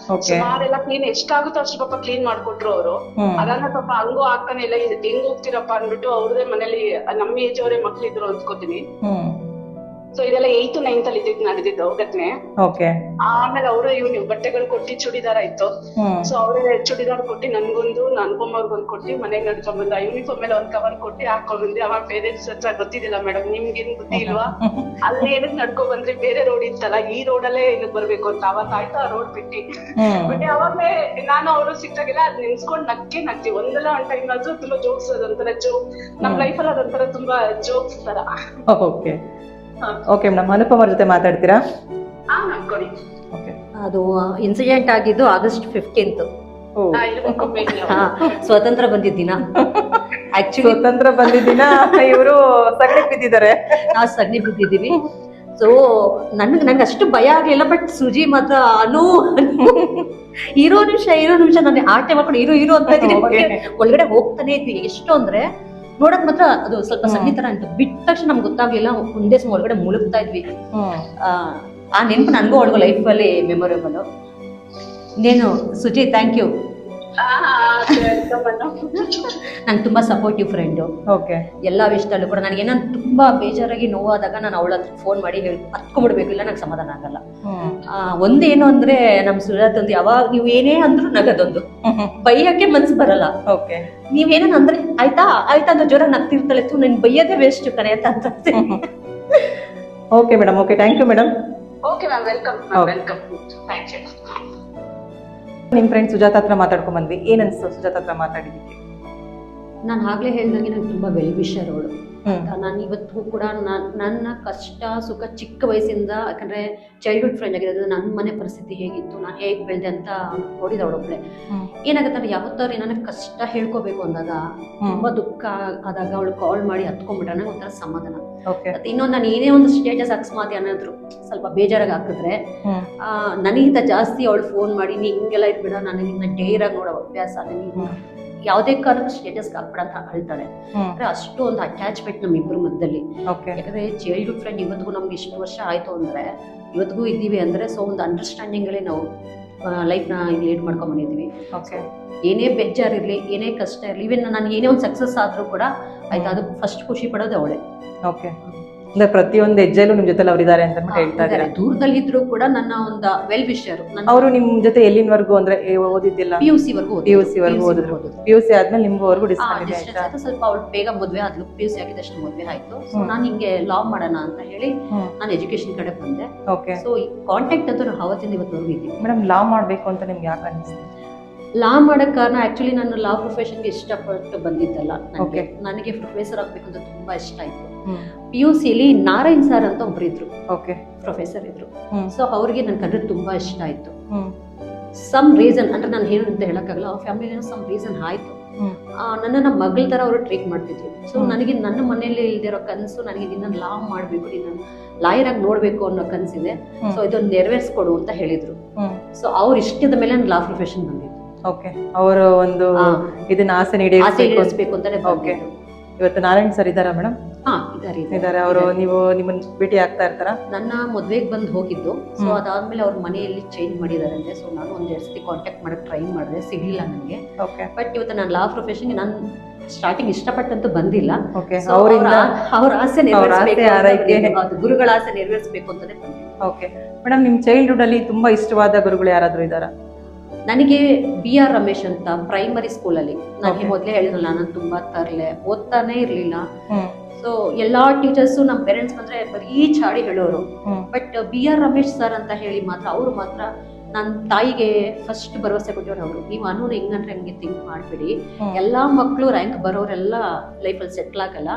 ಸುಮಾರೆಲ್ಲ ಕ್ಲೀನ್ ಎಷ್ಟಾಗುತ್ತೋ ಅಷ್ಟು ಪಾಪ ಕ್ಲೀನ್ ಮಾಡ್ಕೊಟ್ರು ಅವರು. ಅದನ್ನ ಪಾಪ ಹಂಗೂ ಆಗ್ತಾನೆ ಇಲ್ಲ. ಹೆಂಗ್ ಹೋಗ್ತಿರಪ್ಪ ಅಂದ್ಬಿಟ್ಟು ಅವ್ರದೇ ಮನೇಲಿ ನಮ್ಮ ಏಜ್ ಅವರೇ ಮಕ್ಳಿದ್ರು ಅನ್ಕೋತೀನಿ. ಸೊ ಇದೆಲ್ಲ 8th 9th ಅಲ್ಲಿ ನಡೆದಿದ್ದು ಘಟನೆ. ಆಮೇಲೆ ಅವರೇ ಬಟ್ಟೆಗಳು ಕೊಟ್ಟಿ ಚೂಡಿದಾರ ಇತ್ತು. ಸೊ ಅವರೇ ಚೂಡಿದಾರ್ ಕೊಟ್ಟಿ ನನ್ಗೊಂದು, ಅನ್ಕೊಂಬರ್ಗೊಂದು ಕೊಟ್ಟಿ ಮನೆಗೆ ನಡ್ಕೊಂಡ್ ಬಂದ. ಯೂನಿಫಾರ್ಮ್ ಮೇಲೆ ಒಂದ್ ಕವರ್ ಕೊಟ್ಟಿ ಹಾಕೊಂಡ್ ಬಂದೆ. ಅವಾಗ ಪೇರೆಂಟ್ಸ್ ಹತ್ರ ಗೊತ್ತಿದ್ದಿಲ್ಲ, ಮೇಡಮ್ ನಿಮ್ಗೇನ್ ಬುದ್ಧಿ ಇಲ್ವಾ, ಅಲ್ಲಿ ಏನಕ್ ನಡ್ಕೊಂಡ್ ಬಂದ್ರಿ, ಬೇರೆ ರೋಡ್ ಇತ್ತಲ್ಲ, ಈ ರೋಡಲ್ಲೇ ಏನಕ್ ಬರ್ಬೇಕು ಅಂತ. ಅವತ್ತಾಯ್ತು ಆ ರೋಡ್ ಬಿಟ್ಟಿ. ಬಟ್ ಅವಾಗ್ಲೇ ನಾನು ಅವರು ಸಿಕ್ತಾಗೆಲ್ಲ ಅದ್ ನೆನ್ಸ್ಕೊಂಡ್ ನಗ್ತೀವಿ. ಒಂದಲ್ಲ ಒಂದ್ ಟೈಮ್ ಆದ್ರೂ ತುಂಬಾ ಜೋಕ್ಸ್, ಅದೊಂಥರ ಜೋಕ್ ನಮ್ ಲೈಫಲ್ಲಿ, ಅದೊಂಥರ ತುಂಬಾ ಜೋಕ್ಸ್ ತರ. ಓಕೆ ಮೇಡಮ್, ಅನುಪಮ ಅವ್ರ ಜೊತೆ ಮಾತಾಡ್ತೀರಾ? ಅದು ಇನ್ಸಿಡೆಂಟ್ ಆಗಿದ್ದು August 15th. ಸ್ವತಂತ್ರ ಬಂದಿದ್ದಿನ. ಆಕ್ಚುಲಿ ಸ್ವತಂತ್ರ ಬಂದಿದ್ದಿನ ಇವರು ಸಗಣಿ ಬಿದ್ದಿದ್ದಾರೆ, ನಾವು ಸಗಣಿ ಬಿದ್ದಿದ್ದೀವಿ. ಸೊ ನಂಗೆ ಅಷ್ಟು ಭಯ ಆಗ್ಲಿಲ್ಲ. ಬಟ್ ಸುಜಿ ಮಾತ್ರ ಇರೋ ನಿಮಿಷ ನಾನು ಆಟೆ ಮಾಡ್ಕೊಂಡು ಇರೋ ಅಂತ ಇದ್ದೀನಿ. ಒಳಗಡೆ ಹೋಗ್ತಾನೆ ಇದ್ವಿ. ಎಷ್ಟು ಅಂದ್ರೆ ನೋಡಕ್ ಮಾತ್ರ ಅದು ಸ್ವಲ್ಪ ಸಗಣಿ ತರ ಅಂತ. ಬಿಟ್ಟ ತಕ್ಷಣ ನಮ್ಗೆ ಗೊತ್ತಾಗ್ಲಿಲ್ಲ, ಒಂದೇ ಸಮ ಒಳಗಡೆ ಮುಳುಗ್ತಾ ಇದ್ವಿ. ಆ ನೆನಪು ನನ್ಗೂ ಒಳಗು ಲೈಫ್ ಅಲ್ಲಿ ಮೆಮೊರೇಬಲ್. ಇನ್ನೇನು ಸುಜಿ, ಥ್ಯಾಂಕ್ ಯು. ನಂಗೆ ತುಂಬಾ ಸಪೋರ್ಟಿವ್ ಫ್ರೆಂಡು. ಎಲ್ಲಾ ವಿಷಯದಲ್ಲೂ ಕೂಡ ನನಗೆ ಏನಂತ ತುಂಬಾ ಬೇಜಾರಾಗಿ ನೋವಾದಾಗ ನಾನು ಅವಳ ಹತ್ರ ಫೋನ್ ಮಾಡಿ ಹತ್ಕೊಂಡ್ಬಿಡ್ಬೇಕು, ಇಲ್ಲ ನಂಗೆ ಸಮಾಧಾನ ಆಗಲ್ಲ. ಒಂದೇನು ಅಂದ್ರೆ ನಮ್ ಸುಜಾತ್ ಒಂದು ಯಾವಾಗ ನೀವು ಏನೇ ಅಂದ್ರು ನಗದೊಂದು, ಬೈಯಕ್ಕೆ ಮನ್ಸು ಬರಲ್ಲ. ನೀವೇನ ಅಂದ್ರೆ ಆಯ್ತಾ ಅಂತ ಜ್ವರ ನಗ್ತಿರ್ತಾಳೆ, ನನ್ ಬೈಯದೇ ವೇಸ್ಟ್ ಕಣೆ ಅಂತ. Okay madam, okay, thank you madam. Okay ma'am, welcome welcome, thank you. ನಿಮ್ ಫ್ರೆಂಡ್ ಸುಜಾತ ಹತ್ರ ಮಾತಾಡ್ಕೊಂಡ್ ಬಂದ್ವಿ, ಏನ್ ಅನ್ಸ್ತು ಸುಜಾತ ಹತ್ರ ಮಾತಾಡಿದಕ್ಕೆ? ನಾನು ಆಗ್ಲೇ ಹೇಳ್ದಂಗೆ ನಂಗೆ ತುಂಬಾ ವೆಲ್ ವಿಷರ್ ಅವಳು. ನಾನು ಇವತ್ತು ಕೂಡ ನನ್ನ ಕಷ್ಟ ಸುಖ ಚಿಕ್ಕ ವಯಸ್ಸಿಂದ, ಯಾಕಂದ್ರೆ ಚೈಲ್ಡ್ಹುಡ್ ಫ್ರೆಂಡ್ ಆಗಿರೋದು, ನನ್ನ ಮನೆ ಪರಿಸ್ಥಿತಿ ಹೇಗಿತ್ತು, ನಾನು ಹೇಗೆ ಬೆಳೆದೆ ಅಂತ ನೋಡಿದವಳೊಬ್ಳೆ. ಏನಾಗುತ್ತೆ, ಯಾವತ್ತಾರು ಏನಾರ ಕಷ್ಟ ಹೇಳ್ಕೋಬೇಕು ಅಂದಾಗ, ತುಂಬಾ ದುಃಖ ಆದಾಗ ಅವಳು ಕಾಲ್ ಮಾಡಿ ಹತ್ಕೊಂಡ್ಬಿಟ್ರೆ ನಂಗೆ ಒಂಥರ ಸಮಾಧಾನ. ಮತ್ತೆ ಇನ್ನೊಂದು, ನಾನು ಏನೇ ಒಂದು ಸ್ಟೇಟಸ್ ಅಕಸ್ಮಾತ್ ಏನಾದ್ರು ಸ್ವಲ್ಪ ಬೇಜಾರಾಗಿ ಹಾಕಿದ್ರೆ ನನಗಿಂತ ಜಾಸ್ತಿ ಅವಳು ಫೋನ್ ಮಾಡಿ ನೀ ಹಿಂಗೆಲ್ಲ ಇರ್ಬೇಡ, ನನಗಿನ್ನ ಡೇರಾಗಿ ನೋಡೋ ಅಭ್ಯಾಸ, ನೀನು ಯಾವುದೇ ಕಾರಣಕ್ಕೂ ಸ್ಟೇಟಸ್ ಹಾಕ್ಬೇಡ ಅಂತ ಹೇಳ್ತಾಳೆ. ಅಂದ್ರೆ ಅಷ್ಟು ಒಂದು ಅಟ್ಯಾಚ್ಮೆಂಟ್ ನಮ್ಮಿಬ್ಬರ ಮಧ್ಯದಲ್ಲಿ. ಯಾಕಂದ್ರೆ ಚೈಲ್ಡ್ಹುಡ್ ಫ್ರೆಂಡ್ ಇವತ್ತಿಗೂ ನಮ್ಗೆ ಇಷ್ಟು ವರ್ಷ ಆಯ್ತು ಅಂದ್ರೆ ಇವತ್ತಿಗೂ ಇದ್ದೀವಿ ಅಂದರೆ ಸೊ ಒಂದು ಅಂಡರ್ಸ್ಟ್ಯಾಂಡಿಂಗಲ್ಲೇ ನಾವು ಲೈಫ್ನ ಈಗ ಲೀಡ್ ಮಾಡ್ಕೊಂಡ್ ಬಂದಿದ್ದೀವಿ. ಓಕೆ. ಏನೇ ಬೇಜಾರಿರಲಿ, ಏನೇ ಕಷ್ಟ ಇರಲಿ, ಈವನ್ ನಾನು ಏನೇ ಒಂದು ಸಕ್ಸಸ್ ಆದರೂ ಕೂಡ ಆಯ್ತಾ, ಅದು ಫಸ್ಟ್ ಖುಷಿ ಪಡೋದು ಅವಳೇ. ಓಕೆ. ಅಂದ್ರೆ ಪ್ರತಿಯೊಂದು ಹೆಜ್ಜೆಲ್ಲೂ ನಿಮ್ ಜೊತೆ ಅವ್ರು ಇದಾರೆ ಅಂತ ಹೇಳ್ತಾ ಇದ್ದಾರೆ. ದೂರದಲ್ಲಿ ಇದ್ರು ಕೂಡ ನನ್ನ ಒಂದು ವೆಲ್ ವಿಷರ್. ಅವರು ನಿಮ್ ಜೊತೆ ಎಲ್ಲಿನವರೆಗೂ ಅಂದ್ರೆ ಓದಿದ್ದಿಲ್ಲ? PUC ವರ್ಗೂ ಓದಿದ್ರು. PUC ಆದ್ಮೇಲೆ ನಿಮ್ವರೆಗೂ ಡಿಸ್ಕಂಟಿನ್ಯೂ ಆಯ್ತಾ? ಸ್ವಲ್ಪ ಅವಳು ಬೇಗ ಮದುವೆ ಆದ್ಲು. PUC ಆಗಿದಷ್ಟು ಮದುವೆ ಆಯ್ತು. ಸೊ ನಾನು ಹಿಂಗೆ ಲಾ ಮಾಡೋಣ ಅಂತ ಹೇಳಿ ನಾನು ಎಜುಕೇಶನ್ ಕಡೆ ಬಂದೆ. ಓಕೆ. ಸೊ ಈ ಕಾಂಟ್ಯಾಕ್ಟ್ ಅಂತೂ ನಾವು ಅವತ್ತಿಂದ ಇವತ್ತವರೆಗೂ ಇದ್ದೀವಿ. ಮೇಡಮ್, ಲಾ ಮಾಡ್ಬೇಕು ಅಂತ ನಿಮ್ಗೆ ಯಾಕೆ ಅನಿಸ್ತು? ಲಾ ಮಾಡಕ್ ಕಾರಣ ಆಕ್ಚುಲಿ ನಾನು ಲಾ ಪ್ರೊಫೆಷನ್ಗೆ ಇಷ್ಟಪಟ್ಟು ಬಂದಿದ್ದಲ್ಲ. Okay. ನನಗೆ ಪ್ರೊಫೆಸರ್ ಆಗ್ಬೇಕು ಅಂತ ತುಂಬಾ ಇಷ್ಟ ಆಯ್ತು. PUCಲಿ ನಾರಾಯಣ್ ಸರ್ ಅಂತ ಒಬ್ರು ಇದ್ರು, ಓಕೆ, ಪ್ರೊಫೆಸರ್ ಇದ್ರು. ಸೊ ಅವ್ರಿಗೆ ನನ್ ಕಂಡ್ರೆ ತುಂಬಾ ಇಷ್ಟ ಆಯ್ತು. ಹ್ಮ್. ಸಮ್ ರೀಸನ್ ಅಂದ್ರೆ ನಾನು ಏನು ಅಂತ ಹೇಳಕ್ಕಾಗಲ್ಲ, ಅವ್ರ ಫ್ಯಾಮಿಲಿ ಸಮ್ ರೀಸನ್ ಆಯ್ತು. ನನ್ನನ್ನ ಮಗಳ ತರ ಅವರು ಟ್ರೀಟ್ ಮಾಡ್ತಿದ್ರು. ಸೊ ನನಗೆ ನನ್ನ ಮನೆಯಲ್ಲಿ ಇಲ್ದಿರೋ ಕನಸು, ನನಗೆ ನಿನ್ನ ಲಾ ಮಾಡ್ಬೇಕು, ನಿನ್ನ ಲಾಯರ್ ಆಗಿ ನೋಡ್ಬೇಕು ಅನ್ನೋ ಕನಸಿದೆ. ಸೊ ಇದೊಂದು ನೆರವೇರಿಸ್ಕೊಡು ಅಂತ ಹೇಳಿದ್ರು. ಸೊ ಅವ್ರ ಇಷ್ಟದ ಮೇಲೆ ನಾನು ಲಾ ಪ್ರೊಫೆಷನ್ ಬಂದಿದ್ದು. ಓಕೆ. ಅವರು ಒಂದು ಇದನ್ನ ಆಸೆ ಈಡೇರಿಸಬೇಕು ಅಂತಾನೆ ಓಕೆ. ಇವತ್ತು ನಾರಾಯಣ್ ಸರ್ ಇದ್ದಾರಾ ಮೇಡಮ್? ಇದ್ದಾರೆ. ಅವರು ನೀವು ನಿಮ್ಮನ್ನ ಭೇಟಿ ಆಗ್ತಾ ಇರ್ತಾರ? ನನ್ನ ಮದ್ವೆಗೆ ಬಂದು ಹೋಗಿದ್ದು. ಸೊ ಅದಾದ್ಮೇಲೆ ಅವ್ರ ಮನೆಯಲ್ಲಿ ಚೇಂಜ್ ಮಾಡಿದಾರಂತೆ. ಸೊ ನಾನು ಒಂದೆರಡು ಸತಿ ಕಾಂಟ್ಯಾಕ್ಟ್ ಮಾಡಕ್ ಟ್ರೈ ಮಾಡಿದೆ, ಸಿಗ್ಲಿಲ್ಲ ನನಗೆ. ಬಟ್ ಇವತ್ತು ನಾನು ಲಾ ಪ್ರೊಫೆಷನ್ಗೆ ನಾನು ಸ್ಟಾರ್ಟಿಂಗ್ ಇಷ್ಟಪಟ್ಟಂತೂ ಬಂದಿಲ್ಲ. ಅವ್ರ ಆಸೆ ನೆರವೇರಿಸಬೇಕು, ಗುರುಗಳ ಆಸೆ ನೆರವೇರಿಸಬೇಕು ಅಂತಾನೆ ಬಂದಿಲ್ಲ. ಓಕೆ ಮೇಡಮ್, ನಿಮ್ ಚೈಲ್ಡ್ಹುಡ್ ಅಲ್ಲಿ ತುಂಬಾ ಇಷ್ಟವಾದ ಗುರುಗಳು ಯಾರಾದ್ರೂ ಇದ್ದಾರಾ? ನನಗೆ BR ರಮೇಶ್ ಅಂತ ಪ್ರೈಮರಿ ಸ್ಕೂಲಲ್ಲಿ, ನನಗೆ ಮೊದಲೇ ಹೇಳಿದ್ರಲ್ಲ, ನಾನು ತುಂಬಾ ತರಲೆ, ಓದ್ತಾನೆ ಇರ್ಲಿಲ್ಲ. ಸೊ ಎಲ್ಲಾ ಟೀಚರ್ಸು ನಮ್ಮ ಪೇರೆಂಟ್ಸ್ ಬಂದ್ರೆ ಬರೀ ಚಾಡಿ ಹೇಳೋರು. ಬಟ್ BR ರಮೇಶ್ ಸರ್ ಅಂತ ಹೇಳಿ ಮಾತ್ರ, ಅವರು ಮಾತ್ರ ನನ್ನ ತಾಯಿಗೆ ಫಸ್ಟ್ ಭರವಸೆ ಕೊಟ್ಟವ್ರು ಅವರು. ನೀವು ಅನ್ನೋನು ಹೆಂಗಂದ್ರೆ ಹಂಗೆ ಥಿಂಕ್ ಮಾಡ್ಬೇಡಿ, ಎಲ್ಲಾ ಮಕ್ಕಳು ರ್ಯಾಂಕ್ ಬರೋರೆಲ್ಲ ಲೈಫಲ್ಲಿ ಸೆಟ್ಲ್ ಆಗಲ್ಲ,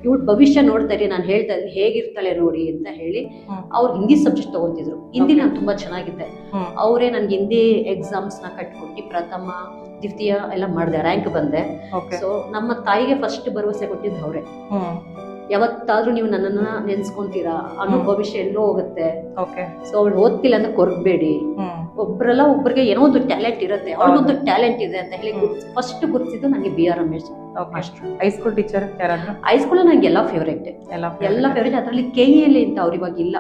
ಇವ್ಳ ಭವಿಷ್ಯ ನೋಡ್ತಾ ಇರಿ, ನಾನು ಹೇಳ್ತಾ ಇದ್ದೀನಿ ಹೇಗಿರ್ತಾಳೆ ನೋಡಿ ಅಂತ ಹೇಳಿ ಅವ್ರು ಹಿಂದಿ ಸಬ್ಜೆಕ್ಟ್ ತಗೊಂತಿದ್ರು. ಹಿಂದಿ ನಾನು ತುಂಬಾ ಚೆನ್ನಾಗಿದ್ದೆ. ಅವರೇ ನನ್ಗೆ ಹಿಂದಿ ಎಕ್ಸಾಮ್ಸ್ ನ ಕಟ್ಕೊಟ್ಟು ಪ್ರಥಮ ದ್ವಿತೀಯ ಎಲ್ಲ ಮಾಡಿದೆ, ರ್ಯಾಂಕ್ ಬಂದೆ. ಸೊ ನಮ್ಮ ತಾಯಿಗೆ ಫಸ್ಟ್ ಭರವಸೆ ಕೊಟ್ಟಿದ್ದು ಅವರೇ. ಯಾವತ್ತಾದ್ರೂ ನೀವು ನನ್ನನ್ನ ನೆನ್ಸ್ಕೊಂತೀರಾ, ಅನ್ನೋ ಭವಿಷ್ಯ ಎಲ್ಲೋ ಹೋಗುತ್ತೆ. ಸೊ ಅವಳು ಓದ್ತಿಲ್ಲ ಅಂದ್ರೆ ಕೊರಗಬೇಡಿ, ಒಬ್ರಲ್ಲ ಒಬ್ರಿಗೆ ಏನೋ ಒಂದು ಟ್ಯಾಲೆಂಟ್ ಇರುತ್ತೆ, ಅವಳೊಂದು ಟ್ಯಾಲೆಂಟ್ ಇದೆ ಅಂತ ಹೇಳಿ ಫಸ್ಟ್ ಗುರುತಿಸಿದ್ದು ನನಗೆ BR ರಮೇಶ್. ಹೈಸ್ಕೂಲ್ ಟೀಚರ್ ಯಾರಾದ್ರೂ? ಹೈಸ್ಕೂಲ್ ನಂಗೆ ಎಲ್ಲ ಫೇವ್ರೇಟ್, ಎಲ್ಲ ಫೇವ್ರೇಟ್. ಅದ್ರಲ್ಲಿ KEL ಅಂತ ಅವ್ರು ಇವಾಗ ಇಲ್ಲ,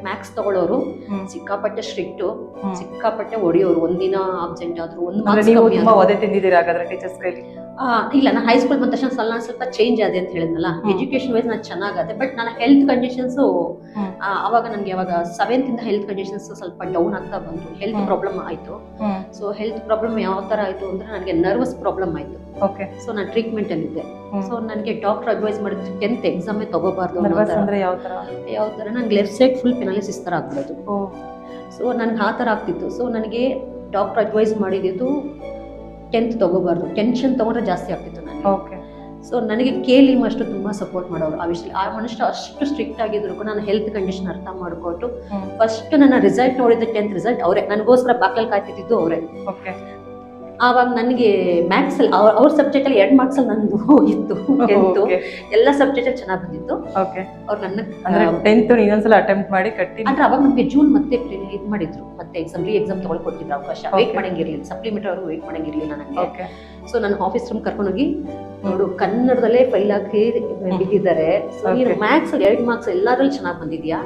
ಮ್ಯಾಥ್ಸ್ ತಗೊಳ್ಳೋರು, ಸಿಕ್ಕಾಪಟ್ಟೆ ಸ್ಟ್ರಿಕ್ಟ್, ಸಿಕ್ಕಾಪಟ್ಟೆ ಹೊಡಿಯೋರು. ಒಂದಿನ ಆಬ್ಸೆಂಟ್ ಆದ್ರೂ ಒಂದು ಇಲ್ಲ. ನಾನು ಹೈಸ್ಕೂಲ್ ಬಂದ ತಕ್ಷಣ ಸ್ವಲ್ಪ ಚೇಂಜ್ ಆದೆ ಅಂತ ಹೇಳಿದ್ನಲ್ಲ, ಎಜುಕೇಶನ್ ವೈಸ್ ನಾನು ಚೆನ್ನಾಗದೆ. ಬಟ್ ನನ್ನ ಹೆಲ್ತ್ ಕಂಡೀಷನ್ಸ್ ಅವಾಗ ನನಗೆ ಅವಾಗ 7th ಇಂದ ಹೆಲ್ತ್ ಕಂಡೀಷನ್ಸ್ ಸ್ವಲ್ಪ ಡೌನ್ ಆಗ್ತಾ ಬಂತು. ಹೆಲ್ತ್ ಪ್ರಾಬ್ಲಮ್ ಆಯ್ತು. ಸೊ ಹೆಲ್ತ್ ಪ್ರಾಬ್ಲಮ್ ಯಾವ ತರ ಆಯ್ತು ಅಂದ್ರೆ ನನಗೆ ನರ್ವಸ್ ಪ್ರಾಬ್ಲಮ್ ಆಯ್ತು. ಸೊ ನಾನು ಟ್ರೀಟ್ಮೆಂಟ್ ಅಲ್ಲಿ ಇದ್ದೆ. ಸೊ ನನಗೆ ಡಾಕ್ಟರ್ ಅಡ್ವೈಸ್ ಮಾಡಿದ್ರು 10th ಎಕ್ಸಾಮೇ ತಗೋಬಾರ್ದು. ಯಾವ ತರ ನಂಗೆ ಲೆಫ್ಟ್ ಸೈಡ್ ಫುಲ್ ಪೆನಾಲಿಸಿಸ್ ತರ ಆಗ್ಬಿಡೋದು. ಸೊ ನನ್ಗೆ ಆ ತರ ಆಗ್ತಿತ್ತು. ಸೊ ನನಗೆ ಡಾಕ್ಟರ್ ಅಡ್ವೈಸ್ ಮಾಡಿದ್ದು 10th ತಗೋಬಾರ್ದು, ಟೆನ್ಷನ್ ತಗೊಂಡ್ರೆ ಜಾಸ್ತಿ ಆಗ್ತಿತ್ತು ನನಗೆ. ಸೊ ನನಗೆ KEL ಅಷ್ಟು ತುಂಬಾ ಸಪೋರ್ಟ್ ಮಾಡೋರು ಆ ವಿಷಯ. ಆ ಮನುಷ್ಯ ಅಷ್ಟು ಸ್ಟ್ರಿಕ್ಟ್ ಆಗಿದ್ರು ಕೂಡ ನನ್ನ ಹೆಲ್ತ್ ಕಂಡೀಷನ್ ಅರ್ಥ ಮಾಡ್ಕೊಟ್ಟು ಫಸ್ಟ್ ನನ್ನ ರಿಸಲ್ಟ್ ನೋಡಿದ 10th ರಿಸಲ್ಟ್ ಅವರೇ, ನನಗೋಸ್ಕರ ಬಾಕಲ್ ಕಾಯ್ತಿದ್ದು ಅವರೇ. ಆವಾಗ ನನಗೆ ಮ್ಯಾಥ್ಸ್ ಅಲ್ಲಿ ಅವ್ರ ಸಬ್ಜೆಕ್ಟ್ ಅಲ್ಲಿ 2 ಮಾರ್ಕ್ಸ್ ಅಲ್ಲಿ ನಂದು ಹೋಗಿತ್ತು. 10th ಎಲ್ಲ ಸಬ್ಜೆಕ್ಟ್ ಅಲ್ಲಿ ಚೆನ್ನಾಗಿ ಬಂದಿತ್ತು. ಅವ್ರು ನನ್ನ 10th ಇನ್ನೊಂದ್ಸಲ ಅಟೆಂಪ್ಟ್ ಮಾಡಿ ಕಟ್ಟಿ ಅಂದ್ರೆ ಅವಾಗ ನಮ್ಗೆ ಜೂನ್ ಮತ್ತೆ ಇದು ಮಾಡಿದ್ರು, ಮತ್ತೆ ಎಕ್ಸಾಮ್ ತಗೊಳ್ ಕೊಟ್ಟಿದ್ರು ಅವಕಾಶ. ವೇಟ್ ಮಾಡಂಗಿರ್ಲಿಲ್ಲ, ಸಪ್ಲಿಮೆಂಟರಿ ಅವರು ವೇಟ್ ಮಾಡಂಗಿರ್ಲಿಲ್ಲ ನನಗೆ. ಸೊ ನನ್ನ ಆಫೀಸ್ ರೂಮ್ ಕರ್ಕೊಂಡೋಗಿ ನೋಡು, ಕನ್ನಡದಲ್ಲೇ ಫೈಲ್ ಹಾಕಿ ಬಿಟ್ಟಿದ್ದಾರೆ. ಸೊ ನೀನು ಮ್ಯಾಥ್ಸ್ 2 ಮಾರ್ಕ್ಸ್ ಎಲ್ಲಾದ್ರಲ್ಲಿ ಚೆನ್ನಾಗಿ ಬಂದಿದ್ಯಾ,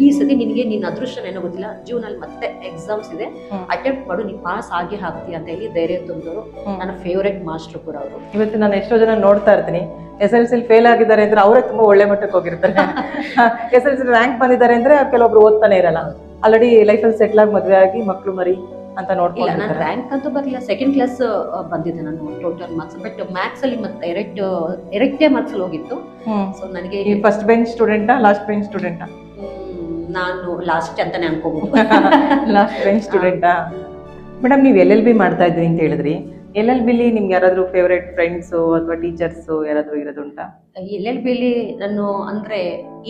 ಈ ಸತಿ ನಿನ್ಗೆ ನಿನ್ನ ಅದೃಷ್ಟ ಏನೋ ಗೊತ್ತಿಲ್ಲ, ಜೂನ್ ಅಲ್ಲಿ ಮತ್ತೆ ಎಕ್ಸಾಮ್ಸ್ ಇದೆ, ಅಟೆಂಪ್ಟ್ ಮಾಡು, ನೀನ್ ಪಾಸ್ ಆಗೇ ಆಗ್ತೀಯ ಅಂತ ಹೇಳಿ ಧೈರ್ಯ ತಂದವರು ನನ್ನ ಫೇವರೇಟ್ ಮಾಸ್ಟರ್ ಕೂಡ ಅವರು. ಇವತ್ತು ನಾನು ಎಷ್ಟೋ ಜನ ನೋಡ್ತಾ ಇರ್ತೀನಿ, SSLC ಫೇಲ್ ಆಗಿದ್ದಾರೆ ಅಂದ್ರೆ ಅವರೇ ತುಂಬಾ ಒಳ್ಳೆ ಮಟ್ಟಕ್ಕೆ ಹೋಗಿರ್ತಾರೆ. SSLC ರ್ಯಾಂಕ್ ಬಂದಿದ್ದಾರೆ ಅಂದ್ರೆ ಕೆಲವೊಬ್ರು ಓದ್ತಾನೆ ಇರಲ್ಲ, ಆಲ್ರೆಡಿ ಲೈಫಲ್ಲಿ ಸೆಟ್ಲ್ ಆಗಿ ಮದುವೆ ಆಗಿ ಮಕ್ಳು ಮರಿ ಅಂತ ನೋಡ್ಕೊಂಡು. ನಾನು ರ್ಯಾಂಕ್ ಅಂತೂ ಬರಲಿಲ್ಲ, 2nd ಕ್ಲಾಸ್ ಬಂದಿದ್ದೆ ನಾನು ಟೋಟಲ್ ಮಾರ್ಕ್ಸ್. ಬಟ್ ಮ್ಯಾಥ್ಸ್ ಅಲ್ಲಿ ಮತ್ತೆ ಎರಡೇ ಮಾರ್ಕ್ಸ್ ಅಲ್ಲಿ ಹೋಗಿತ್ತು. ಸೊ ನನಗೆ ಫಸ್ಟ್ ಬೆಂಚ್ ಸ್ಟೂಡೆಂಟಾ ಲಾಸ್ಟ್ ಬೆಂಚ್ ಸ್ಟೂಡೆಂಟಾ? ನಾನು ಲಾಸ್ಟ್ ಅಂತಾನೆ ಅನ್ಕೋಬಹುದು. ಲಾಸ್ಟ್ ಬೆಂಚ್ ಸ್ಟೂಡೆಂಟಾ? ಮೇಡಮ್, ನೀವು LLB ಮಾಡ್ತಾ ಇದ್ರಿ ಅಂತ ಹೇಳಿದ್ರಿ. LLBಲಿ ನಿಮ್ಗೆ ಯಾರಾದ್ರೂ ಫೇವರೇಟ್ ಫ್ರೆಂಡ್ಸು ಅಥವಾ ಟೀಚರ್ಸು ಯಾರಾದ್ರೂ ಇರೋದುಂಟಾ? LLBಲಿ ನಾನು ಅಂದ್ರೆ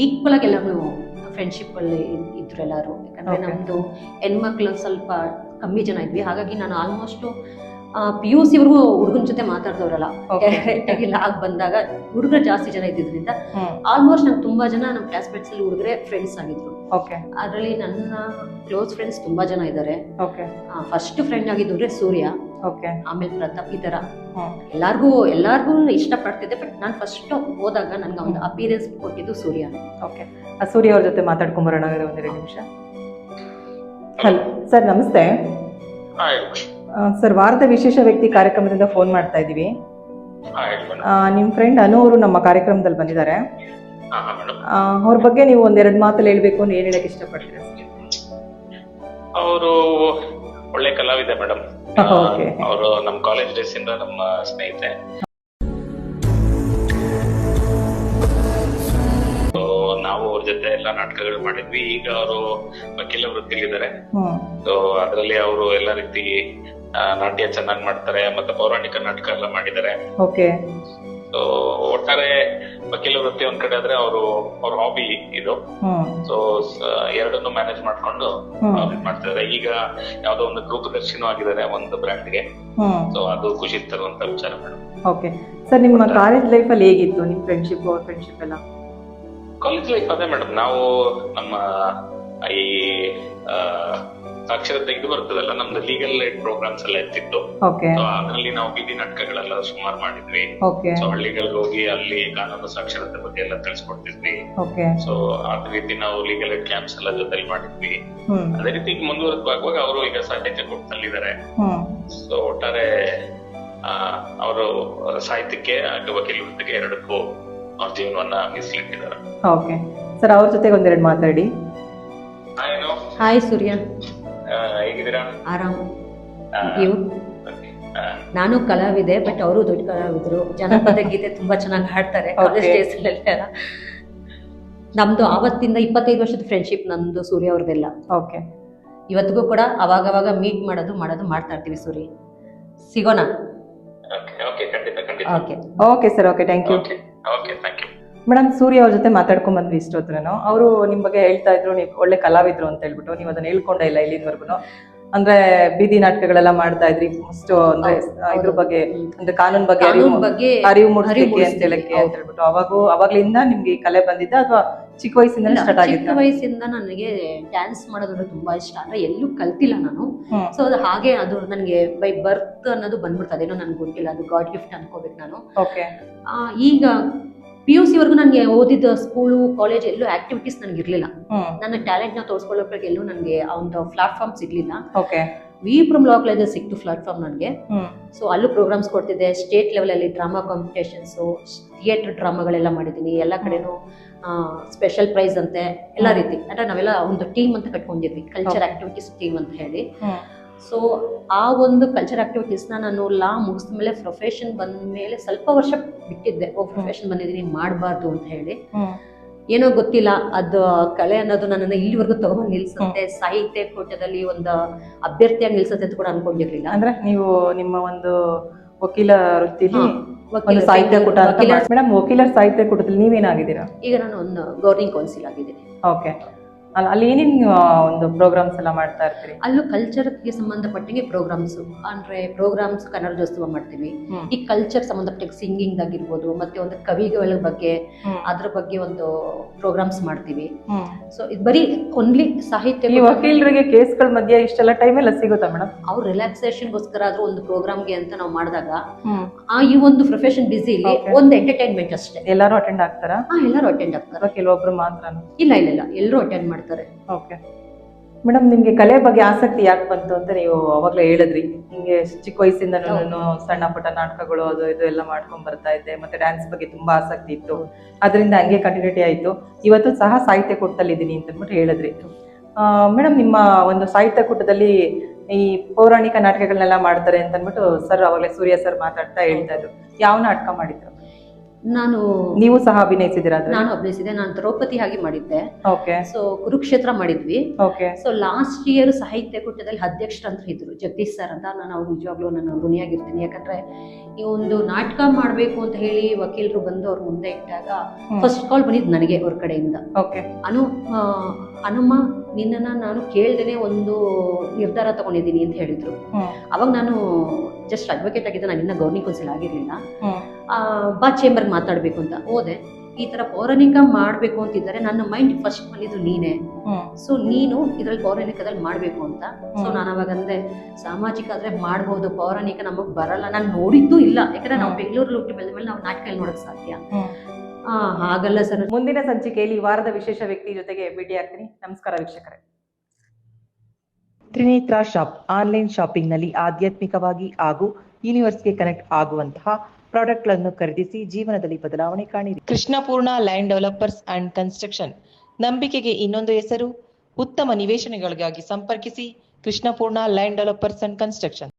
ಈಕ್ವಲ್ ಆಗಿ ಎಲ್ಲರೂ ಫ್ರೆಂಡ್ಶಿಪ್ ಅಲ್ಲಿ ಇದ್ರು ಎಲ್ಲರೂ. ಯಾಕಂದ್ರೆ ನಮ್ದು ಹೆಣ್ಮಕ್ಳು ಸ್ವಲ್ಪ ಕಮ್ಮಿ ಜನ ಇದ್ವಿ, ಹಾಗಾಗಿ ನಾನು ಆಲ್ಮೋಸ್ಟ್ PUC ವರ್ಗೂ ಹುಡುಗನ ಜೊತೆ ಮಾತಾಡ್ದವ್ರಲ್ಲ. ಆಗಿ ಬಂದಾಗ ಹುಡುಗರು ಜಾಸ್ತಿ ಜನ ಇದ್ದಿದ್ರಿಂದ ಆಲ್ಮೋಸ್ಟ್ ನಂಗೆ ತುಂಬಾ ಜನ ನಮ್ಮ ಕ್ಲಾಸ್ಮೇಟ್ಸ್ ಅಲ್ಲಿ ಹುಡುಗರೆ ಫ್ರೆಂಡ್ಸ್ ಆಗಿದ್ರು. ಅದರಲ್ಲಿ ನನ್ನ ಕ್ಲೋಸ್ ಫ್ರೆಂಡ್ಸ್ ತುಂಬಾ ಜನ ಇದ್ದಾರೆ. ಫಸ್ಟ್ ಫ್ರೆಂಡ್ ಆಗಿದ್ದವ್ರೆ ಸೂರ್ಯ, ಓಕೆ. ಆಮೇಲೆ ಪ್ರತಾಪ್, ಈ ತರ ಹ್ಮ್. ಎಲ್ಲಾರ್ಗು ಇಷ್ಟಪಡ್ತಿದ್ದೆ. ಬಟ್ ನಾನು ಫಸ್ಟ್ ಹೋದಾಗ ನನ್ಗೆ ಒಂದು ಅಪಿಯರೆನ್ಸ್ ಕೊಟ್ಟಿದ್ದು ಸೂರ್ಯ. ಓಕೆ. ಸೂರ್ಯ ಅವ್ರ ಜೊತೆ ಮಾತಾಡ್ಕೊಂಬರೋಣ ಒಂದೆರಡು ನಿಮಿಷ. ಹಲೋ ಸರ್, ನಮಸ್ತೆ. ಸರ್, ವಾರದ ವಿಶೇಷ ವ್ಯಕ್ತಿ ಕಾರ್ಯಕ್ರಮದಿಂದ ಫೋನ್ ಮಾಡ್ತಾ ಇದ್ದೀವಿ. ನಿಮ್ಮ ಫ್ರೆಂಡ್ ಅನು ಅವರು ನಮ್ಮ ಕಾರ್ಯಕ್ರಮದಲ್ಲಿ ಬಂದಿದ್ದಾರೆ. ಅವ್ರ ಬಗ್ಗೆ ನೀವು ಒಂದೆರಡು ಮಾತಲ್ಲಿ ಹೇಳ್ಬೇಕು ಅಂದ್ರೆ ಏನ್ ಹೇಳಕ್ ಇಷ್ಟಪಡ್ತೀರಾ? ಅವರು ಒಳ್ಳೆ ಕಲಾವಿದೆ ಮೇಡಮ್. ಓಕೆ. ಅವರು ನಮ್ಮ ಕಾಲೇಜ್ ಡೇಸ್ ಇಂದ ನಮ್ಮ ಸ್ನೇಹಿತೆ. ನಾವು ಅವ್ರ ಜೊತೆ ಎಲ್ಲ ನಾಟಕಗಳು ಮಾಡಿದ್ವಿ. ಈಗ ಅವರು ವಕೀಲ ವೃತ್ತಿಲಿದ್ದಾರೆ. ಸೊ ಅದರಲ್ಲಿ ಅವರು ಎಲ್ಲ ರೀತಿ ನಾಟ್ಯ ಚೆನ್ನಾಗಿ ಮಾಡ್ತಾರೆ, ಮತ್ತೆ ಪೌರಾಣಿಕ ನಾಟಕ ಎಲ್ಲ ಮಾಡಿದ್ದಾರೆ. ಓಕೆ. ಸೊ ಒಟ್ಟಾರೆ ವಕೀಲ ವೃತ್ತಿ ಒಂದ್ ಕಡೆ ಆದ್ರೆ ಅವ್ರ ಹಾಬಿ ಇದು. ಸೊ ಎರಡನ್ನು ಮ್ಯಾನೇಜ್ ಮಾಡ್ಕೊಂಡು ಮಾಡ್ತಿದ್ದಾರೆ. ಈಗ ಯಾವ್ದೋ ಒಂದು ಗ್ರೂಪ್ ದರ್ಶನೂ ಆಗಿದ್ದಾರೆ ಒಂದು ಬ್ರ್ಯಾಂಡ್ಗೆ. ಸೊ ಅದು ಖುಷಿ ತರುವಂತ ವಿಚಾರ ಮೇಡಮ್. ಓಕೆ ಸರ್, ನಿಮ್ಮ ಕಾಲೇಜ್ ಲೈಫ್ ಅಲ್ಲಿ ಹೇಗಿತ್ತು ನಿಮ್ ಫ್ರೆಂಡ್ಶಿಪ್, ಅವ್ರ ಫ್ರೆಂಡ್ಶಿಪ್ ಎಲ್ಲ? ಕಾಲೇಜ್ ಲೈಫ್ ಅದೇ ಮೇಡಮ್. ನಾವು ನಮ್ಮ ಈ ಸಾಕ್ಷರತೆ ಇದು ಬರ್ತದಲ್ಲ, ನಮ್ದು ಲೀಗಲ್ ಏಡ್ ಪ್ರೋಗ್ರಾಮ್ಸ್ ಎಲ್ಲ ಇರ್ತಿತ್ತು. ಅದ್ರಲ್ಲಿ ನಾವು ಬೀದಿ ನಾಟಕಗಳೆಲ್ಲ ಸುಮಾರು ಮಾಡಿದ್ವಿ. ಸೊ ಹಳ್ಳಿಗಳಿಗೆ ಹೋಗಿ ಅಲ್ಲಿ ಕಾನೂನು ಸಾಕ್ಷರತೆ ಬಗ್ಗೆ ಎಲ್ಲ ತಿಳಿಸ್ಕೊಡ್ತಿದ್ವಿ. ಸೊ ಅದೇ ರೀತಿ ನಾವು ಲೀಗಲ್ ಏಡ್ ಕ್ಯಾಂಪ್ಸ್ ಎಲ್ಲ ಜೊತೆಲಿ ಮಾಡಿದ್ವಿ. ಅದೇ ರೀತಿ ಮುಂದುವರೆದುವಾಗ ಅವರು ಈಗ ಸಾಹಿತ್ಯ ಕೊಡ್ತಲ್ಲಿದ್ದಾರೆ. ಸೊ ಒಟ್ಟಾರೆ ಅವರು ಸಾಹಿತ್ಯಕ್ಕೆ ವಕೀಲ ವೃತ್ತಿಗೆ ಎರಡಕ್ಕೂ ಅವ್ರ ಜೀವನವನ್ನ ಮೀಸಲಿಟ್ಟಿದ್ದಾರೆ. ಓಕೆ ಸರ್, ಅವ್ರ ಜೊತೆಗೆ ಒಂದೆರಡು ಮಾತಾಡಿ. ಹಾಯ್ ಸೂರ್ಯ, ಹೇಗಿದ್ದೀರಾ? ಆರಾಮ್. ನೀವು? ನಾನು ಕಲಾವಿದೆ, ಬಟ್ ಅವರು ದೊಡ್ಡ ಕಲಾವಿದರು. ಜನಪದ ಗೀತೆ ತುಂಬಾ ಚೆನ್ನಾಗಿ ಹಾಡ್ತಾರೆ. ಕಾಲೇಜ್ ಡೇಸ್ ಎಲ್ಲ ನಮ್ದು ಆವತ್ತಿಂದ 25 ವರ್ಷದ ಫ್ರೆಂಡ್ಶಿಪ್ ನಂದು ಸೂರ್ಯ ಅವ್ರದೆಲ್ಲ. ಓಕೆ. ಇವತ್ತಿಗೂ ಕೂಡ ಅವಾಗವಾಗ ಮೀಟ್ ಮಾಡೋದು ಮಾಡ್ತಾ ಇರ್ತೀವಿ. ಸೂರ್ಯ, ಸಿಗೋಣ. Okay sir, okay, thank you. Madam, Surya ಅವ್ರ ಜೊತೆ ಮಾತಾಡ್ಕೊಂಡ್ ಬಂದ್ವಿ ಇಷ್ಟೊತ್ತರೇನು. ಅವರು ನಿಮ್ ಬಗ್ಗೆ ಹೇಳ್ತಾ ಇದ್ರು, ನೀವು ಒಳ್ಳೆ ಕಲಾವಿದ್ರು ಅಂತ ಹೇಳ್ಬಿಟ್ಟು. ನೀವು ಅದನ್ನ ಹೇಳ್ಕೊಂಡೇ ಇಲ್ಲ ಇಲ್ಲಿವರೆಗೂ. ಅಂದ್ರೆ ಬೀದಿ ನಾಟಕಗಳೆಲ್ಲ ಮಾಡ್ತಾ ಇದ್ರಿ ಅಷ್ಟು, ಅಂದ್ರೆ ಇದ್ರ ಬಗ್ಗೆ, ಅಂದ್ರೆ ಕಾನೂನ್ ಬಗ್ಗೆ ಅರಿವು ಮೂಡಿಸ್ಲಿಕ್ಕೆ ಅಂತ ಹೇಳಕ್ಕೆ ಅಂತ ಹೇಳ್ಬಿಟ್ಟು. ಅವಾಗ್ಲಿಂದ ನಿಮ್ಗೆ ಈ ಕಲೆ ಬಂದಿದ್ದ ಅಥವಾ ಚಿಕ್ಕ ವಯಸ್ಸಿಂದ ಸ್ಟಾರ್ಟ್ ಆಗಿತ್ತು? ಚಿಕ್ಕ ವಯಸ್ಸಿಂದ ನನಗೆ ಡ್ಯಾನ್ಸ್ ಮಾಡೋದಂದ್ರೆ ತುಂಬಾ ಇಷ್ಟ. ಅಂದ್ರೆ ಎಲ್ಲೂ ಕಲ್ತಿಲ್ಲ ನಾನು. ಸೊ ಅದು ಹಾಗೆ ಅದು ನನಗೆ ಬೈ ಬರ್ತ್ ಅನ್ನೋದು ಬಂದ್ಬಿಡ್ತದೆ. ಏನೋ ನನ್ಗೆ ಗೊತ್ತಿಲ್ಲ, ಅದು ಗಾಡ್ ಗಿಫ್ಟ್ ಅನ್ಕೋಬೇಕು ನಾನು. ಓಕೆ. ಈಗ PUC ವರ್ಗು ನನಗೆ ಓದಿದ ಸ್ಕೂಲು ಕಾಲೇಜ್ ಎಲ್ಲೂ ಆಕ್ಟಿವಿಟೀಸ್ ನನಗೆ ಇರ್ಲಿಲ್ಲ. ನನ್ನ ಟ್ಯಾಲೆಂಟ್ ನ ತೋರಿಸ್ಕೊಳ್ಳೋಕೆ ಎಲ್ಲೂ ನನಗೆ ಒಂದು ಪ್ಲಾಟ್ಫಾರ್ಮ್ ಸಿಗ್ಲಿಲ್ಲ. ವಿಪುರಂ ಲಾ ಕಾಲೇಜ್ ಸಿಕ್ತು ಪ್ಲಾಟ್ಫಾರ್ಮ್ ನನಗೆ. ಸೊ ಅಲ್ಲೂ ಪ್ರೋಗ್ರಾಮ್ಸ್ ಕೊಡ್ತಿದ್ದೆ. ಸ್ಟೇಟ್ ಲೆವೆಲ್ ಅಲ್ಲಿ ಡ್ರಾಮಾ ಕಾಂಪಿಟೇಷನ್ಸ್, ಥಿಯೇಟರ್ ಡ್ರಾಮಾಗಳೆಲ್ಲ ಮಾಡಿದ್ದೀನಿ. ಎಲ್ಲ ಕಡೆನೂ ಸ್ಪೆಷಲ್ ಪ್ರೈಸ್ ಅಂತೆ ಎಲ್ಲ ರೀತಿ. ಅಂದ್ರೆ ನಾವೆಲ್ಲ ಒಂದು ಟೀಮ್ ಅಂತ ಕಟ್ಕೊಂಡಿದ್ವಿ, ಕಲ್ಚರ್ ಆಕ್ಟಿವಿಟೀಸ್ ಟೀಮ್ ಅಂತ ಹೇಳಿ. ಸೊ ಆ ಒಂದು ಕಲ್ಚರ್ ಆಕ್ಟಿವಿಟೀಸ್ನ ನಾನು ಲಾ ಮುಗಿದ ಮೇಲೆ ಪ್ರೊಫೆಷನ್ ಬಂದ ಮೇಲೆ ಸ್ವಲ್ಪ ವರ್ಷ ಬಿಟ್ಟಿದ್ದೆ. ಪ್ರೊಫೆಷನ್ ಬಂದಿದ್ದೀನಿ, ಮಾಡಬಾರ್ದು ಅಂತ ಹೇಳಿ. ಏನೋ ಗೊತ್ತಿಲ್ಲ, ಅದು ಕಲೆ ಅನ್ನೋದು ನನ್ನನ್ನು ಇಲ್ಲಿವರೆಗೂ ತಗೊಂಡು ನಿಲ್ಸುತ್ತೆ. ಸಾಹಿತ್ಯ ಕೂಟದಲ್ಲಿ ಒಂದು ಅಭ್ಯರ್ಥಿಯಾಗಿ ನಿಲ್ಸುತ್ತೆ ಅಂತ ಕೂಡ ಅನ್ಕೊಂಡಿರ್ಲಿಲ್ಲ. ಅಂದ್ರೆ ನೀವು ನಿಮ್ಮ ಒಂದು ವಕೀಲ ವೃತ್ತಿಲಿ ಸಾಹಿತ್ಯ ಕೂಟ. ಮೇಡಮ್, ವಕೀಲರ ಸಾಹಿತ್ಯ ಕೂಟದಲ್ಲಿ ನೀವೇನಾಗಿದ್ದೀರಾ? ಈಗ ನಾನು ಒಂದು ಗವರ್ನಿಂಗ್ ಕೌನ್ಸಿಲ್ ಆಗಿದ್ದೀನಿ. ಓಕೆ. ಅಲ್ಲಿ ಏನೇನು ಒಂದು ಪ್ರೋಗ್ರಾಮ್ಸ್ ಎಲ್ಲ ಮಾಡ್ತಾ ಇರ್ತೀರಿ? ಅಲ್ಲೂ ಕಲ್ಚರ್ಗೆ ಸಂಬಂಧಪಟ್ಟಂಗೆ ಪ್ರೋಗ್ರಾಮ್ಸ್, ಅಂದ್ರೆ ಪ್ರೋಗ್ರಾಮ್ಸ್ ಕನ್ನಡೋತ್ಸವ ಮಾಡ್ತೀವಿ. ಈ ಕಲ್ಚರ್ ಸಂಬಂಧಪಟ್ಟ ಸಿಂಗಿಂಗ್ ಆಗಿರ್ಬೋದು, ಮತ್ತೆ ಒಂದು ಕವಿಗಳ ಬಗ್ಗೆ ಅದ್ರ ಬಗ್ಗೆ ಒಂದು ಪ್ರೋಗ್ರಾಮ್ಸ್ ಮಾಡ್ತೀವಿ. ಸೊ ಇದು ಬರೀ ಓನ್ಲಿ ಸಾಹಿತ್ಯ. ಈ ವಕೀಲರಿಗೆ ಕೇಸ್ಗಳ ಮಧ್ಯೆ ಇಷ್ಟೆಲ್ಲ ಟೈಮ್ ಎಲ್ಲ ಸಿಗುತ್ತಾ ಮೇಡಮ್? ಅವ್ರ ರಿಲ್ಯಾಕ್ಸೇಷನ್ಗೋಸ್ಕರ ಆದ್ರೂ ಒಂದು ಪ್ರೋಗ್ರಾಮ್ಗೆ ಅಂತ ನಾವು ಮಾಡಿದಾಗ ಈ ಒಂದು ಪ್ರೊಫೆಷನ್ ಬಿಸಿ ಇಲ್ಲಿ ಒಂದು ಎಂಟರ್ಟೈನ್ಮೆಂಟ್ ಅಷ್ಟೇ. ಎಲ್ಲರೂ ಅಟೆಂಡ್ ಆಗ್ತಾರಾ? ಎಲ್ಲರೂ ಅಟೆಂಡ್ ಆಗ್ತಾರೆ. ಕೆಲವೊಬ್ರು ಮಾತ್ರ? ಇಲ್ಲ, ಎಲ್ಲರೂ ಅಟೆಂಡ್ ಮಾಡ್ತಾರೆ. ಓಕೆ ಮೇಡಮ್, ನಿಮ್ಗೆ ಕಲೆ ಬಗ್ಗೆ ಆಸಕ್ತಿ ಯಾಕೆ ಬಂತು ಅಂತ ನೀವು ಅವಾಗ್ಲೇ ಹೇಳಿದ್ರಿ. ನಿಮ್ಗೆ ಚಿಕ್ಕ ವಯಸ್ಸಿಂದ ಸಣ್ಣ ಪುಟ್ಟ ನಾಟಕಗಳು ಅದು ಇದು ಎಲ್ಲ ಮಾಡ್ಕೊಂಡ್ ಬರ್ತಾ ಇದ್ದೆ, ಮತ್ತೆ ಡ್ಯಾನ್ಸ್ ಬಗ್ಗೆ ತುಂಬಾ ಆಸಕ್ತಿ ಇತ್ತು. ಅದರಿಂದ ಹಂಗೆ ಕಂಟಿನ್ಯೂಟಿ ಆಯ್ತು. ಇವತ್ತು ಸಹ ಸಾಹಿತ್ಯ ಕೂಟದಲ್ಲಿ ಇದ್ದೀನಿ ಅಂತ ಅಂದ್ಬಿಟ್ಟು ಹೇಳಿದ್ರಿ. ಮೇಡಮ್, ನಿಮ್ಮ ಒಂದು ಸಾಹಿತ್ಯ ಕೂಟದಲ್ಲಿ ಈ ಪೌರಾಣಿಕ ನಾಟಕಗಳನ್ನೆಲ್ಲ ಮಾಡ್ತಾರೆ ಅಂತ ಅಂದ್ಬಿಟ್ಟು ಸರ್ ಅವಾಗಲೇ ಸೂರ್ಯ ಸರ್ ಮಾತಾಡ್ತಾ ಹೇಳ್ತಾ ಇದ್ರು. ಯಾವ ನಾಟಕ ಮಾಡಿದ್ರು? ನೀವು ಸಹ ಅಭಿನಯಿಸಿದಿರ? ನಾನು ಅಭಿನಯಿಸಿದೆ. ನಾನು ದ್ರೌಪದಿ ಆಗಿ ಮಾಡಿದ್ದೆ. ಓಕೆ. ಸೊ ಕುರುಕ್ಷೇತ್ರ ಮಾಡಿದ್ವಿ. ಓಕೆ. ಸೊ ಲಾಸ್ಟ್ ಇಯರ್ ಸಾಹಿತ್ಯ ಕೂಟದಲ್ಲಿ ಅಧ್ಯಕ್ಷರು ಅಂತ ಇದ್ರು, ಜಗದೀಶ್ ಸರ್ ಅಂತ. ನಾನು ಅವ್ರು ನಿಜವಾಗ್ಲೂ ನಾನು ಋಣಿಯಾಗಿರ್ತೀನಿ. ಯಾಕಂದ್ರೆ ಈ ಒಂದು ನಾಟಕ ಮಾಡ್ಬೇಕು ಅಂತ ಹೇಳಿ ವಕೀಲರು ಬಂದು ಅವ್ರ ಮುಂದೆ ಇಟ್ಟಾಗ ಫಸ್ಟ್ ಕಾಲ್ ಬಂದಿದ್ದು ನನಗೆ ಅವ್ರ ಕಡೆಯಿಂದ. ಓಕೆ. ಹನುಮ, ನಿನ್ನನ್ನ ನಾನು ಕೇಳ್ದೇನೆ ಒಂದು ನಿರ್ಧಾರ ತಗೊಂಡಿದ್ದೀನಿ ಅಂತ ಹೇಳಿದ್ರು. ಅವಾಗ ನಾನು ಜಸ್ಟ್ ಅಡ್ವೊಕೇಟ್ ಆಗಿದ್ದೆ, ನಾನು ಇನ್ನ ಗವರ್ನಿಂಗ್ ಕೌನ್ಸಿಲ್ ಆಗಿರ್ಲಿಲ್ಲ. ಬಾ ಚೇಂಬರ್ ಮಾತಾಡ್ಬೇಕು ಅಂತ ಹೋದೆ. ಈ ತರ ಪೌರಾಣಿಕ ಮಾಡ್ಬೇಕು ಅಂತಿದ್ದಾರೆ. ನನ್ನ ಮೈಂಡ್ ಫಸ್ಟ್ ಬಂದಿದ್ದು ನೀನೇ. ಸೊ ನೀನು ಇದ್ರಲ್ಲಿ ಪೌರಾಣಿಕದಲ್ಲಿ ಮಾಡ್ಬೇಕು ಅಂತ. ಸೊ ನಾನು ಅವಾಗ ಅಂದೆ ಸಾಮಾಜಿಕ ಆದ್ರೆ ಮಾಡ್ಬೋದು, ಪೌರಾಣಿಕ ನಮಗ್ ಬರಲ್ಲ, ನಾನು ನೋಡಿದ್ದು ಇಲ್ಲ. ಯಾಕಂದ್ರೆ ನಾವು ಬೆಂಗಳೂರಲ್ಲಿ ಹುಟ್ಟಿ ಬೆಳೆದ ಮೇಲೆ ನಾವು ನಾಟಕ ನೋಡಕ್ ಸಾಧ್ಯ. ಹಾಗಲ್ಲ ಸರ್. ಮುಂದಿನ ಸಂಚಿಕೆಯಲ್ಲಿ ವಾರದ ವಿಶೇಷ ವ್ಯಕ್ತಿ ಜೊತೆಗೆ ಭೇಟಿ ಆಗ್ತೀನಿ. ನಮಸ್ಕಾರ ವೀಕ್ಷಕರೇ. ತ್ರಿನೇತ್ರ ಶಾಪ್ ಆನ್ಲೈನ್ ಶಾಪಿಂಗ್ ನಲ್ಲಿ ಆಧ್ಯಾತ್ಮಿಕವಾಗಿ ಹಾಗೂ ಯೂನಿವರ್ಸ್ಗೆ ಕನೆಕ್ಟ್ ಆಗುವಂತಹ ಪ್ರಾಡಕ್ಟ್ಗಳನ್ನು ಖರೀದಿಸಿ ಜೀವನದಲ್ಲಿ ಬದಲಾವಣೆ ಕಾಣಿರಿ. ಕೃಷ್ಣಪೂರ್ಣ ಲ್ಯಾಂಡ್ ಡೆವಲಪರ್ಸ್ ಅಂಡ್ ಕನ್ಸ್ಟ್ರಕ್ಷನ್, ನಂಬಿಕೆಗೆ ಇನ್ನೊಂದು ಹೆಸರು. ಉತ್ತಮ ನಿವೇಶನಗಳಿಗಾಗಿ ಸಂಪರ್ಕಿಸಿ ಕೃಷ್ಣಪೂರ್ಣ ಲ್ಯಾಂಡ್ ಡೆವಲಪರ್ಸ್ ಅಂಡ್ ಕನ್ಸ್ಟ್ರಕ್ಷನ್.